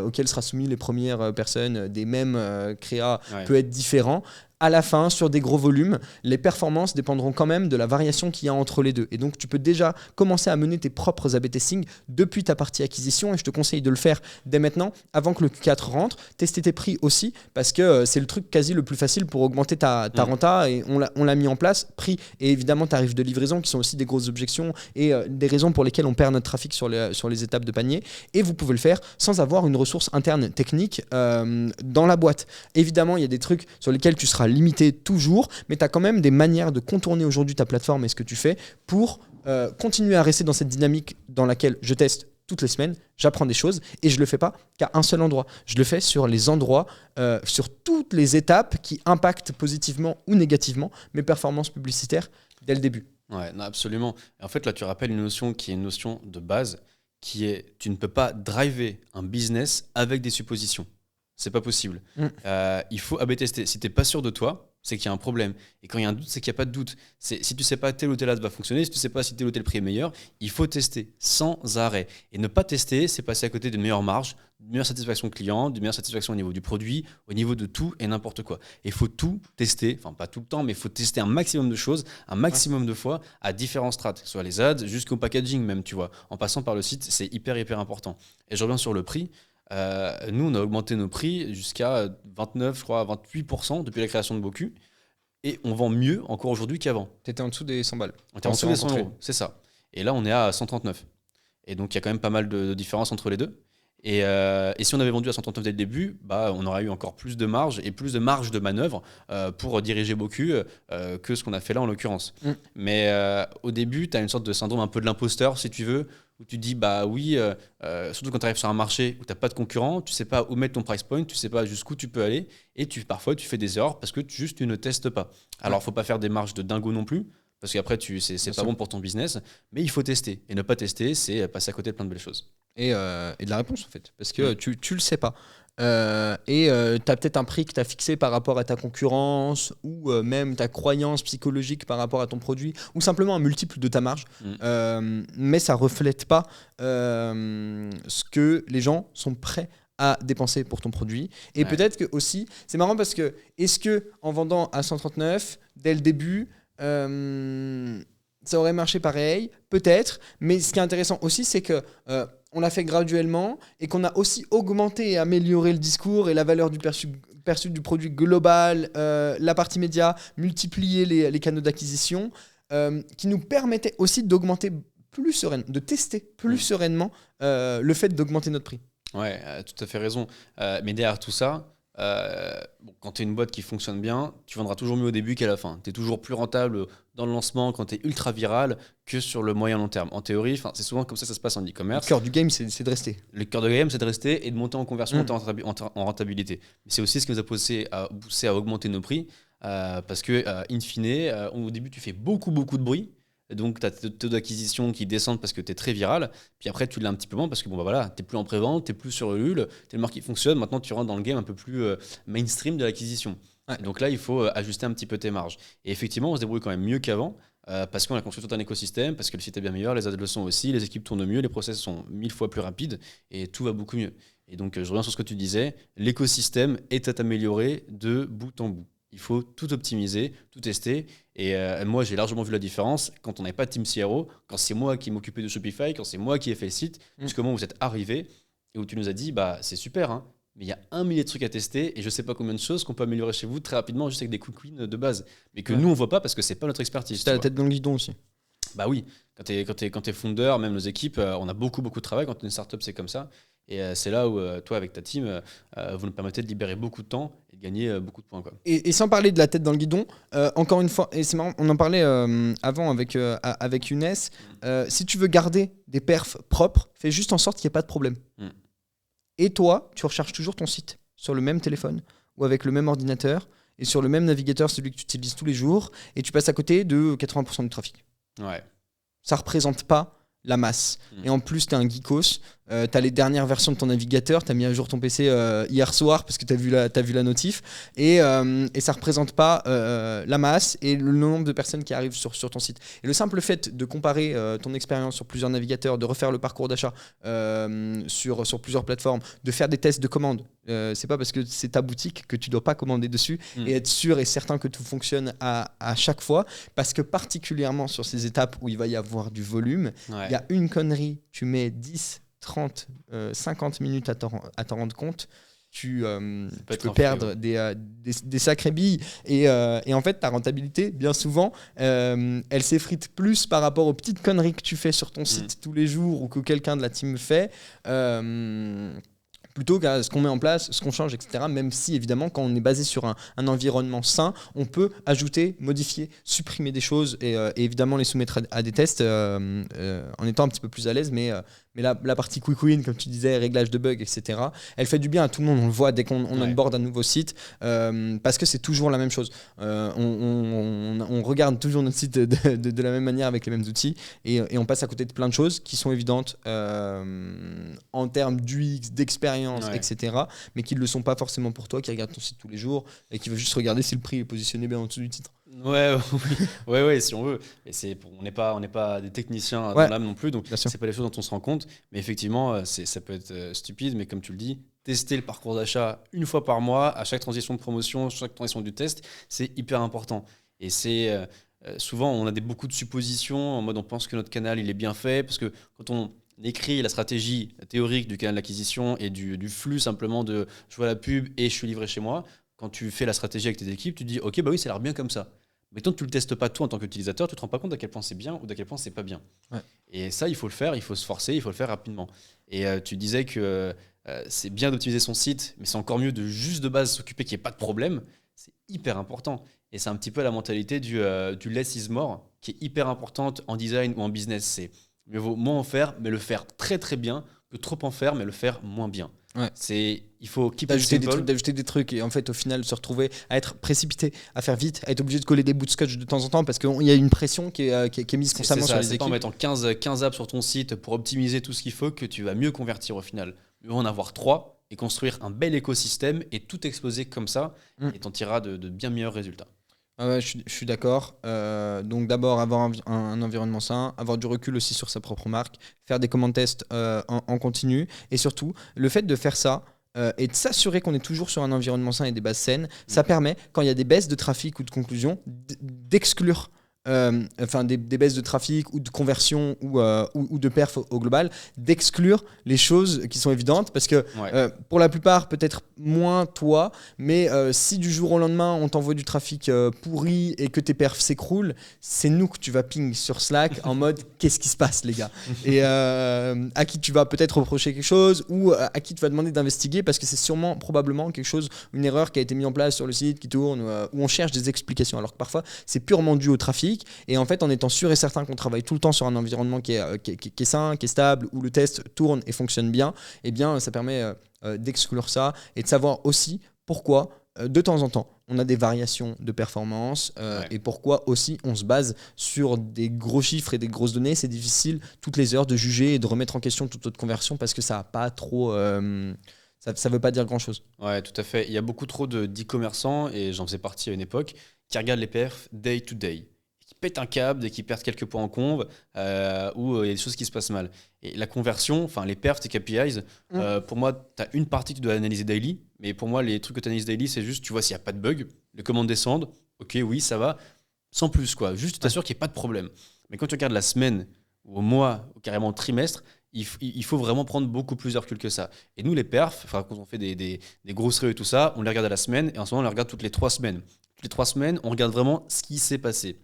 auquel sera soumis les premières personnes des mêmes créas peut être différent, à la fin, sur des gros volumes, les performances dépendront quand même de la variation qu'il y a entre les deux. Et donc, tu peux déjà commencer à mener tes propres A/B testing depuis ta partie acquisition. Et je te conseille de le faire dès maintenant, avant que le Q4 rentre. Tester tes prix aussi, parce que c'est le truc quasi le plus facile pour augmenter ta renta. Et on l'a mis en place. Prix et évidemment tarifs de livraison, qui sont aussi des grosses objections et des raisons pour lesquelles on perd notre trafic sur les étapes de panier. Et vous pouvez le faire sans avoir une ressource interne technique dans la boîte. Évidemment, il y a des trucs sur lesquels tu seras limité toujours, mais tu as quand même des manières de contourner aujourd'hui ta plateforme et ce que tu fais pour continuer à rester dans cette dynamique dans laquelle je teste toutes les semaines, j'apprends des choses et je le fais pas qu'à un seul endroit. Je le fais sur les endroits, sur toutes les étapes qui impactent positivement ou négativement mes performances publicitaires dès le début. Ouais, non, absolument. Et en fait, là, tu rappelles une notion qui est une notion de base, qui est tu ne peux pas driver un business avec des suppositions. C'est pas possible. Il faut A/B tester. Si tu n'es pas sûr de toi, c'est qu'il y a un problème. Et quand il y a un doute, c'est qu'il n'y a pas de doute. Si tu ne sais pas tel ou tel ad va fonctionner, si tu ne sais pas si tel ou tel prix est meilleur, il faut tester sans arrêt. Et ne pas tester, c'est passer à côté d'une meilleure marge, d'une meilleure satisfaction client, d'une meilleure satisfaction au niveau du produit, au niveau de tout et n'importe quoi. Et il faut tout tester, enfin pas tout le temps, mais il faut tester un maximum de choses, un maximum de fois à différents strates, soit les ads jusqu'au packaging même, tu vois. En passant par le site, c'est hyper important. Et je reviens sur le prix. Nous, on a augmenté nos prix jusqu'à 29, je crois, 28% depuis la création de BOQ. Et on vend mieux encore aujourd'hui qu'avant. Tu étais en dessous des 100 balles. On était en dessous des 100 euros, c'est ça. Et là, on est à 139. Et donc, il y a quand même pas mal de différence entre les deux. Et si on avait vendu à 139 dès le début, on aurait eu encore plus de marge et plus de marge de manœuvre pour diriger BOQ que ce qu'on a fait là en l'occurrence. Mais au début, tu as une sorte de syndrome un peu de l'imposteur, si tu veux, où tu te dis, surtout quand tu arrives sur un marché où tu n'as pas de concurrent, tu ne sais pas où mettre ton price point, tu ne sais pas jusqu'où tu peux aller, et parfois tu fais des erreurs parce que tu ne testes pas. Alors, il ne faut pas faire des marges de dingo non plus, parce qu'après, c'est pas bon pour ton business, mais il faut tester. Et ne pas tester, c'est passer à côté de plein de belles choses. Et de la réponse, en fait, parce que tu le sais pas. Tu as peut-être un prix que tu as fixé par rapport à ta concurrence ou même ta croyance psychologique par rapport à ton produit ou simplement un multiple de ta marge, mais ça reflète pas ce que les gens sont prêts à dépenser pour ton produit. Et peut-être que aussi, c'est marrant parce que est-ce que en vendant à 139 dès le début, ça aurait marché pareil, peut-être, mais ce qui est intéressant aussi, c'est que on l'a fait graduellement et qu'on a aussi augmenté et amélioré le discours et la valeur du perçu du produit global, la partie média, multiplier les canaux d'acquisition, qui nous permettait aussi d'augmenter plus sereinement, de tester plus sereinement le fait d'augmenter notre prix. Ouais, tout à fait raison. Mais derrière tout ça, quand tu es une boîte qui fonctionne bien, tu vendras toujours mieux au début qu'à la fin. Tu es toujours plus rentable dans le lancement quand tu es ultra viral que sur le moyen long terme. En théorie, c'est souvent comme ça que ça se passe en e-commerce. Le cœur du game, c'est de rester. Le cœur du game, c'est de rester et de monter en conversion, monter en rentabilité. Mais c'est aussi ce qui nous a poussé à augmenter nos prix parce que, in fine, au début, tu fais beaucoup de bruit. donc tu as tes taux d'acquisition qui descendent parce que tu es très viral, puis après tu l'as un petit peu moins parce que bon, bah voilà, tu n'es plus en pré-vente, tu n'es plus sur Ulule, tu es le marque qui fonctionne, maintenant tu rentres dans le game un peu plus mainstream de l'acquisition. Ouais. Et donc là, il faut ajuster un petit peu tes marges. Et effectivement, on se débrouille quand même mieux qu'avant. Parce qu'on a construit tout un écosystème, parce que le site est bien meilleur, les ads le sont aussi, les équipes tournent mieux, les process sont 1000 fois plus rapides et tout va beaucoup mieux. Et donc, je reviens sur ce que tu disais, l'écosystème est à améliorer de bout en bout. Il faut tout optimiser, tout tester. Et moi, j'ai largement vu la différence quand on n'avait pas de team CRO, quand c'est moi qui m'occupais de Shopify, quand c'est moi qui ai fait le site, jusqu'au moment où vous êtes arrivé et où tu nous as dit, bah, c'est super, hein, mais il y a 1 millier de trucs à tester et je sais pas combien de choses qu'on peut améliorer chez vous très rapidement juste avec des quick wins de base. Mais que nous, on voit pas parce que c'est pas notre expertise. T'as la tête dans le guidon aussi. Bah oui, quand t'es founder, même nos équipes, on a beaucoup de travail. Quand on est une startup, c'est comme ça. Et c'est là où toi, avec ta team, vous nous permettez de libérer beaucoup de temps et de gagner beaucoup de points, quoi. Et sans parler de la tête dans le guidon, encore une fois, et c'est marrant, on en parlait avant avec Younes, si tu veux garder des perfs propres, fais juste en sorte qu'il n'y ait pas de problème. Et toi, tu recharges toujours ton site sur le même téléphone ou avec le même ordinateur et sur le même navigateur, celui que tu utilises tous les jours, et tu passes à côté de 80% du trafic. Ouais. Ça ne représente pas la masse. Et en plus, tu es un geekos, tu as les dernières versions de ton navigateur, tu as mis à jour ton PC hier soir parce que tu as vu la notif, et ça ne représente pas la masse et le nombre de personnes qui arrivent sur ton site. Et le simple fait de comparer ton expérience sur plusieurs navigateurs, de refaire le parcours d'achat sur plusieurs plateformes, de faire des tests de commande, c'est pas parce que c'est ta boutique que tu dois pas commander dessus, et être sûr et certain que tout fonctionne à chaque fois, parce que particulièrement sur ces étapes où il va y avoir du volume, il y a une connerie, tu mets 10, 30, 50 minutes à t'en rendre compte, tu peux perdre des sacrées billes. Et en fait, ta rentabilité, bien souvent, elle s'effrite plus par rapport aux petites conneries que tu fais sur ton site tous les jours ou que quelqu'un de la team fait. Plutôt qu'à ce qu'on met en place, ce qu'on change, etc. Même si, évidemment, quand on est basé sur un environnement sain, on peut ajouter, modifier, supprimer des choses et évidemment les soumettre à des tests en étant un petit peu plus à l'aise. Mais la partie quick win, comme tu disais, réglage de bugs, etc., elle fait du bien à tout le monde. On le voit dès qu'on onboard un nouveau site parce que c'est toujours la même chose. On regarde toujours notre site de la même manière avec les mêmes outils et on passe à côté de plein de choses qui sont évidentes en termes d'UX, d'expérience, etc., mais qui ne le sont pas forcément pour toi qui regarde ton site tous les jours et qui veut juste regarder si le prix est positionné bien en dessous du titre. Ouais, si on veut. Et on n'est pas des techniciens dans l'âme non plus, donc c'est pas les choses dont on se rend compte. Mais effectivement, ça peut être stupide, mais comme tu le dis, tester le parcours d'achat une fois par mois, à chaque transition de promotion, chaque transition du test, c'est hyper important. Et c'est souvent, on a beaucoup de suppositions, en mode on pense que notre canal il est bien fait, parce que quand on écrit la stratégie théorique du canal d'acquisition et du flux simplement de je vois la pub et je suis livré chez moi, quand tu fais la stratégie avec tes équipes, tu te dis ok, bah oui, ça a l'air bien comme ça. Mais tant que tu le testes pas toi en tant qu'utilisateur, tu te rends pas compte à quel point c'est bien ou d'à quel point c'est pas bien. Ouais. Et ça, il faut le faire, il faut se forcer, il faut le faire rapidement. Et tu disais que c'est bien d'optimiser son site, mais c'est encore mieux de juste de base s'occuper qu'il n'y ait pas de problème. C'est hyper important. Et c'est un petit peu la mentalité du less is more, qui est hyper importante en design ou en business. C'est mieux vaut moins en faire, mais le faire très très bien, que trop en faire, mais le faire moins bien. Ouais. Il faut d'ajouter des trucs et en fait au final se retrouver à être précipité, à faire vite, à être obligé de coller des bouts de scotch de temps en temps parce qu'il y a une pression qui est mise constamment sur les équipes. C'est pas en mettant 15 apps sur ton site pour optimiser tout ce qu'il faut que tu vas mieux convertir au final. Mieux en avoir 3 et construire un bel écosystème et tout exploser comme ça et t'en tireras de bien meilleurs résultats. Ouais, je suis d'accord. Donc d'abord avoir un environnement sain, avoir du recul aussi sur sa propre marque, faire des command tests en continu et surtout le fait de faire ça et de s'assurer qu'on est toujours sur un environnement sain et des bases saines, ça permet quand il y a des baisses de trafic ou de conclusion d'exclure des baisses de trafic ou de conversion ou de perf au global, d'exclure les choses qui sont évidentes parce que pour la plupart peut-être moins toi, mais si du jour au lendemain on t'envoie du trafic pourri et que tes perfs s'écroulent, c'est nous que tu vas ping sur Slack en mode qu'est-ce qui se passe les gars, et à qui tu vas peut-être reprocher quelque chose ou à qui tu vas demander d'investiguer parce que c'est probablement quelque chose, une erreur qui a été mise en place sur le site qui tourne où on cherche des explications alors que parfois c'est purement dû au trafic. Et en fait, en étant sûr et certain qu'on travaille tout le temps sur un environnement qui est sain, qui est stable, où le test tourne et fonctionne bien, eh bien, ça permet d'exclure ça et de savoir aussi pourquoi, de temps en temps, on a des variations de performance et pourquoi aussi on se base sur des gros chiffres et des grosses données. C'est difficile toutes les heures de juger et de remettre en question toute notre conversion parce que ça a pas trop... ça veut pas dire grand-chose. Ouais, tout à fait. Il y a beaucoup trop d'e-commerçants, et j'en faisais partie à une époque, qui regardent les perfs day to day, qui pètent un câble dès qu'ils perdent quelques points en conve, ou il y a des choses qui se passent mal. Et la conversion, enfin les perfs, tes KPIs, pour moi, tu as une partie que tu dois analyser daily, mais pour moi, les trucs que tu analyses daily, c'est juste, tu vois s'il n'y a pas de bug, les commandes descendent, ok, oui, ça va, sans plus, quoi. Juste, t'assures qu'il n'y ait pas de problème. Mais quand tu regardes la semaine, ou au mois, ou carrément au trimestre, il faut vraiment prendre beaucoup plus de recul que ça. Et nous, les perfs, enfin, quand on fait des grosses réunions et tout ça, on les regarde à la semaine, et en ce moment, on les regarde toutes les 3 semaines. Toutes les 3 semaines, on regarde vraiment ce qui s'est passé.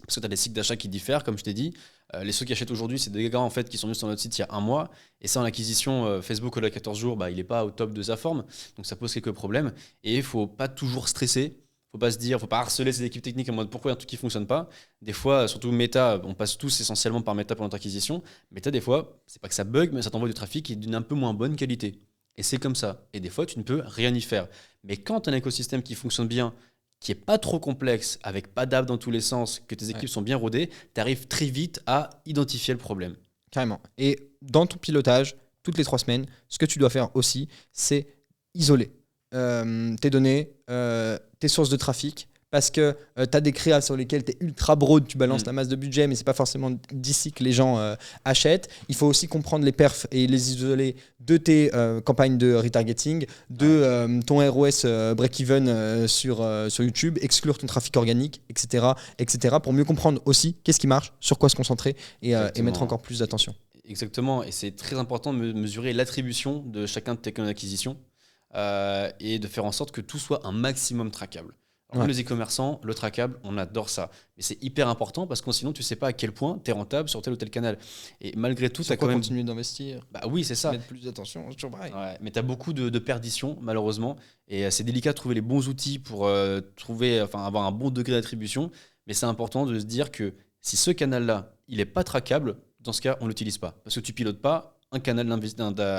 Parce que tu as des cycles d'achat qui diffèrent, comme je t'ai dit. Les ceux qui achètent aujourd'hui, c'est des gars en fait, qui sont venus sur notre site il y a un mois. Et ça, en acquisition, Facebook, au-delà de 14 jours, il n'est pas au top de sa forme. Donc ça pose quelques problèmes. Et il ne faut pas toujours stresser. Faut pas se dire, faut pas harceler ses équipes techniques en mode pourquoi il y a un truc qui fonctionne pas. Des fois, surtout Meta, on passe tous essentiellement par Meta pour notre acquisition. Meta, des fois, c'est pas que ça bug, mais ça t'envoie du trafic qui est d'une un peu moins bonne qualité. Et c'est comme ça. Et des fois, tu ne peux rien y faire. Mais quand tu as un écosystème qui fonctionne bien, qui est pas trop complexe, avec pas d'app dans tous les sens, que tes équipes sont bien rodées, tu arrives très vite à identifier le problème. Carrément. Et dans ton pilotage, toutes les 3 semaines, ce que tu dois faire aussi, c'est isoler tes données, tes sources de trafic, parce que tu as des créas sur lesquels tu es ultra broad, tu balances la masse de budget, mais c'est pas forcément d'ici que les gens achètent. Il faut aussi comprendre les perfs et les isoler de tes campagnes de retargeting, de ton ROS break-even sur YouTube, exclure ton trafic organique, etc., pour mieux comprendre aussi qu'est-ce qui marche, sur quoi se concentrer et mettre encore plus d'attention. Exactement, et c'est très important de mesurer l'attribution de chacun de tes canaux d'acquisition et de faire en sorte que tout soit un maximum traquable. Alors, les e-commerçants, le traquable, on adore ça. Mais c'est hyper important parce que sinon, tu ne sais pas à quel point tu es rentable sur tel ou tel canal. Et malgré tout, tu as quand même. Continuer d'investir. Bah oui, c'est ça. Mettre plus d'attention, c'est toujours pareil. Ouais, mais tu as beaucoup de perditions, malheureusement. Et c'est délicat de trouver les bons outils pour avoir un bon degré d'attribution. Mais c'est important de se dire que si ce canal-là, il n'est pas traquable, dans ce cas, on ne l'utilise pas. Parce que tu ne pilotes pas un canal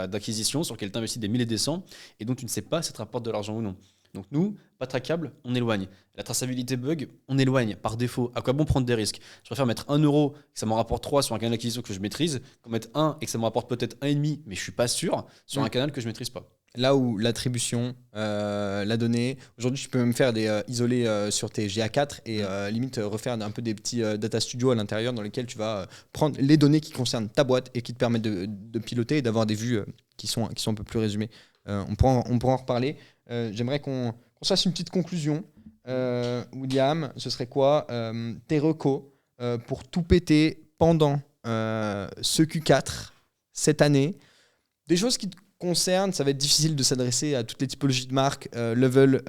d'acquisition sur lequel tu investis des milliers et des cents. Et donc, tu ne sais pas si ça te rapporte de l'argent ou non. Donc nous, pas traquable, on éloigne. La traçabilité bug, on éloigne par défaut. À quoi bon prendre des risques? Je préfère mettre 1 euro, que ça m'en rapporte 3 sur un canal d'acquisition que je maîtrise, qu'en mettre 1 et que ça me rapporte peut-être 1,5, mais je suis pas sûr, sur un canal que je maîtrise pas. Là où l'attribution, la donnée, aujourd'hui tu peux même faire des isolés sur tes GA4 et limite refaire un peu des petits data studios à l'intérieur dans lesquels tu vas prendre les données qui concernent ta boîte et qui te permettent de piloter et d'avoir des vues qui sont un peu plus résumées. On pourra en reparler. J'aimerais qu'on se fasse une petite conclusion. William, ce serait quoi tes recos pour tout péter pendant ce Q4 cette année? Des choses qui te concernent, ça va être difficile de s'adresser à toutes les typologies de marques, level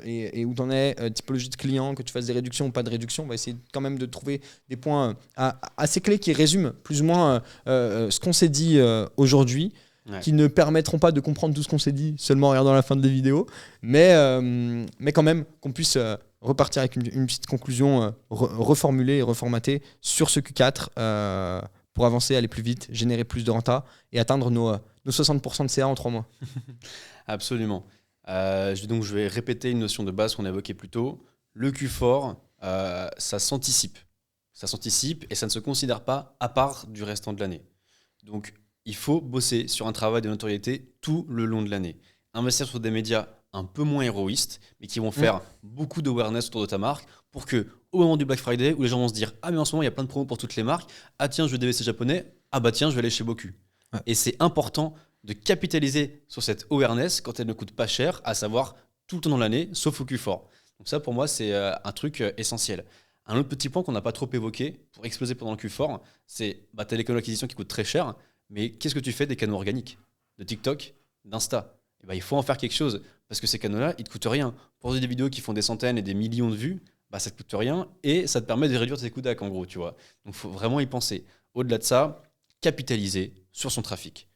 et où tu en es, typologie de clients, que tu fasses des réductions ou pas de réductions. On va essayer quand même de trouver des points assez clés qui résument plus ou moins ce qu'on s'est dit aujourd'hui. Qui ne permettront pas de comprendre tout ce qu'on s'est dit seulement en regardant la fin de la vidéo, mais quand même qu'on puisse repartir avec une petite conclusion reformulée et reformatée sur ce Q4 pour avancer, aller plus vite, générer plus de renta et atteindre nos 60% de CA en 3 mois. Absolument. Je vais répéter une notion de base qu'on a évoquée plus tôt. Le Q4, ça s'anticipe. Ça s'anticipe et ça ne se considère pas à part du restant de l'année. Donc, il faut bosser sur un travail de notoriété tout le long de l'année. Investir sur des médias un peu moins héroïstes, mais qui vont faire beaucoup d'awareness autour de ta marque pour que, au moment du Black Friday, où les gens vont se dire « Ah, mais en ce moment, il y a plein de promos pour toutes les marques. Ah, tiens, je veux DVC japonais. Ah, bah tiens, je vais aller chez Boku. » Et c'est important de capitaliser sur cette awareness quand elle ne coûte pas cher, à savoir tout le temps dans l'année, sauf au Q4. Donc ça, pour moi, c'est un truc essentiel. Un autre petit point qu'on n'a pas trop évoqué pour exploser pendant le Q4, c'est t'as les canaux d'acquisition qui coûtent très cher. Mais qu'est-ce que tu fais des canaux organiques? De TikTok, d'Insta? Il faut en faire quelque chose. Parce que ces canaux-là, ils ne te coûtent rien. Pour des vidéos qui font des centaines et des millions de vues, ça ne te coûte rien. Et ça te permet de réduire tes coûts d'ac, en gros. Tu vois. Donc, il faut vraiment y penser. Au-delà de ça, capitaliser sur son trafic.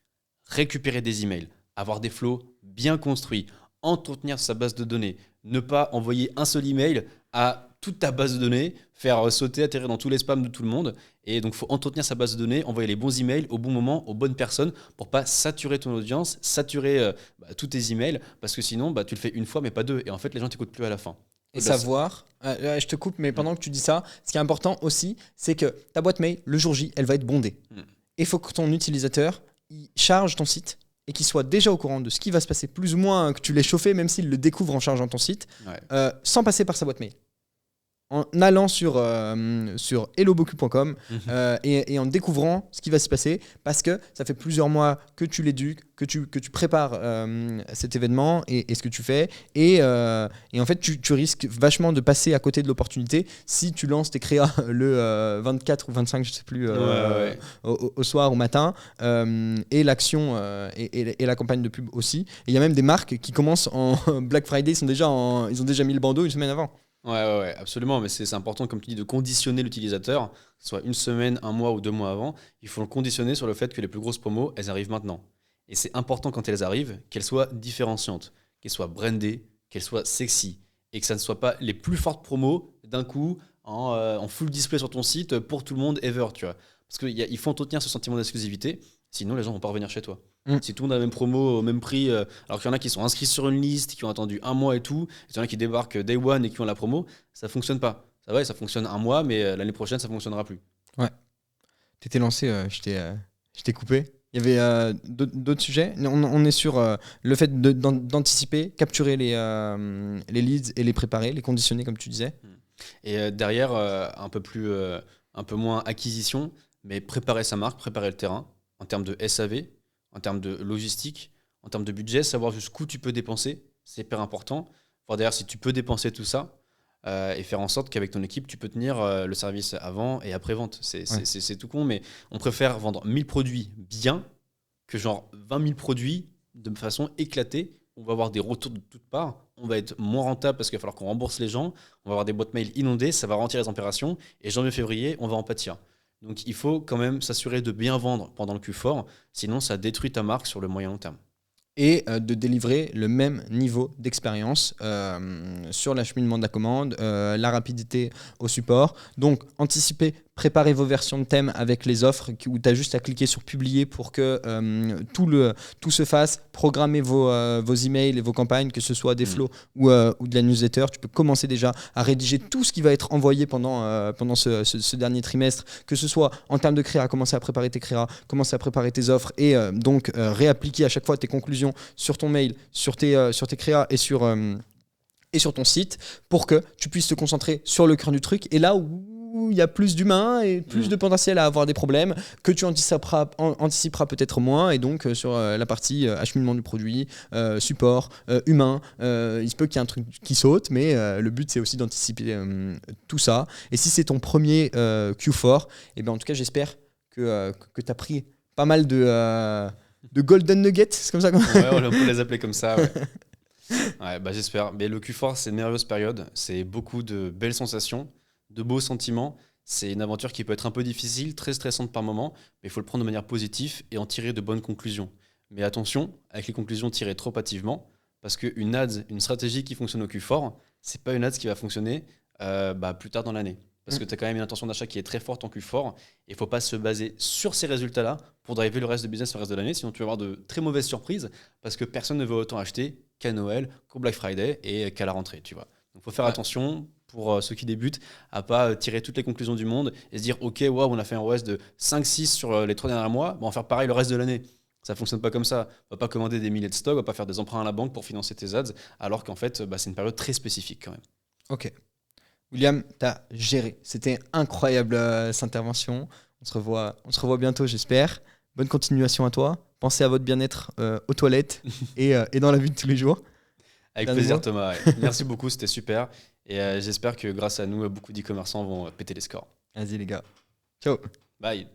Récupérer des emails. Avoir des flows bien construits. Entretenir sa base de données. Ne pas envoyer un seul email à toute ta base de données, faire sauter, atterrir dans tous les spams de tout le monde. Et donc, il faut entretenir sa base de données, envoyer les bons emails au bon moment, aux bonnes personnes, pour pas saturer ton audience, saturer tous tes emails, parce que sinon, tu le fais une fois, mais pas deux. Et en fait, les gens t'écoutent plus à la fin. Et savoir, je te coupe, mais pendant que tu dis ça, ce qui est important aussi, c'est que ta boîte mail, le jour J, elle va être bondée. Et il faut que ton utilisateur il charge ton site et qu'il soit déjà au courant de ce qui va se passer, plus ou moins que tu l'aies chauffé, même s'il le découvre en chargeant ton site, sans passer par sa boîte mail. En allant sur helloboku.com et en découvrant ce qui va se passer, parce que ça fait plusieurs mois que tu l'éduques, que tu prépares cet événement et ce que tu fais, et en fait tu risques vachement de passer à côté de l'opportunité si tu lances tes créas le 24 ou 25, je sais plus, au soir, au matin, et l'action et la campagne de pub aussi. Il y a même des marques qui commencent en Black Friday, ils ont déjà mis le bandeau une semaine avant. Ouais, absolument, mais c'est important, comme tu dis, de conditionner l'utilisateur, que ce soit une semaine, un mois ou 2 mois avant. Il faut le conditionner sur le fait que les plus grosses promos, elles arrivent maintenant. Et c'est important quand elles arrivent, qu'elles soient différenciantes, qu'elles soient brandées, qu'elles soient sexy, et que ça ne soit pas les plus fortes promos d'un coup en full display sur ton site pour tout le monde ever, tu vois. Parce qu'il faut entretenir ce sentiment d'exclusivité, sinon les gens vont pas revenir chez toi. Si tout le monde a la même promo au même prix, alors qu'il y en a qui sont inscrits sur une liste, qui ont attendu un mois et tout, et il y en a qui débarquent day one et qui ont la promo, ça fonctionne pas. Ça va, ça fonctionne un mois, mais l'année prochaine, ça fonctionnera plus. Ouais. T'étais lancé, je t'ai coupé. Il y avait d'autres sujets. On est sur le fait d'anticiper, capturer les leads et les préparer, les conditionner, comme tu disais. Et derrière, un peu moins acquisition, mais préparer sa marque, préparer le terrain, en termes de SAV, en termes de logistique, en termes de budget, savoir jusqu'où tu peux dépenser, c'est hyper important. Voir d'ailleurs si tu peux dépenser tout ça et faire en sorte qu'avec ton équipe, tu peux tenir le service avant et après-vente. C'est tout con, mais on préfère vendre 1000 produits bien que genre 20 000 produits de façon éclatée. On va avoir des retours de toutes parts, on va être moins rentable parce qu'il va falloir qu'on rembourse les gens, on va avoir des boîtes mail inondées, ça va ralentir les opérations, et janvier-février, on va en pâtir. Donc il faut quand même s'assurer de bien vendre pendant le Q4, sinon ça détruit ta marque sur le moyen long terme. Et de délivrer le même niveau d'expérience sur l'acheminement de la commande, la rapidité au support. Donc anticiper, préparez vos versions de thème avec les offres où tu as juste à cliquer sur publier pour que tout se fasse. Programmez vos emails et vos campagnes, que ce soit des flows ou de la newsletter. Tu peux commencer déjà à rédiger tout ce qui va être envoyé pendant ce dernier trimestre, que ce soit en termes de créa, commencer à préparer tes créas, commencer à préparer tes offres et donc réappliquer à chaque fois tes conclusions sur ton mail, sur tes créas et sur ton site pour que tu puisses te concentrer sur le cœur du truc. Et là où il y a plus d'humains et plus de potentiel à avoir des problèmes, que tu anticiperas peut-être moins, et donc sur la partie acheminement du produit, support, humain, il se peut qu'il y ait un truc qui saute, mais le but c'est aussi d'anticiper tout ça. Et si c'est ton premier Q4, et ben en tout cas j'espère que tu as pris pas mal de golden nuggets, c'est comme ça Ouais, on peut les appeler comme ça, ouais. Ouais, j'espère. Mais le Q4, c'est une merveilleuse période. C'est beaucoup de belles sensations, de beaux sentiments. C'est une aventure qui peut être un peu difficile, très stressante par moment, mais il faut le prendre de manière positive et en tirer de bonnes conclusions. Mais attention, avec les conclusions tirées trop hâtivement, parce qu'une ads, une stratégie qui fonctionne au Q4, c'est pas une ads qui va fonctionner plus tard dans l'année. Parce que tu as quand même une intention d'achat qui est très forte en Q4 et il ne faut pas se baser sur ces résultats-là pour driver le reste de business le reste de l'année, sinon tu vas avoir de très mauvaises surprises parce que personne ne veut autant acheter qu'à Noël, qu'au Black Friday et qu'à la rentrée, tu vois. Donc il faut faire attention pour ceux qui débutent à pas tirer toutes les conclusions du monde et se dire ok, wow, on a fait un ROAS de 5-6 sur les 3 derniers mois, on va faire pareil le reste de l'année. Ça ne fonctionne pas comme ça. On ne va pas commander des milliers de stocks, on ne va pas faire des emprunts à la banque pour financer tes ads, alors qu'en fait, c'est une période très spécifique quand même. Ok. William, tu as géré. C'était incroyable cette intervention. On se revoit bientôt, j'espère. Bonne continuation à toi. Pensez à votre bien-être aux toilettes et dans la vie de tous les jours. Avec plaisir, Thomas. Ouais. Merci beaucoup, c'était super. Et j'espère que grâce à nous, beaucoup d'e-commerçants vont péter les scores. Vas-y les gars. Ciao. Bye.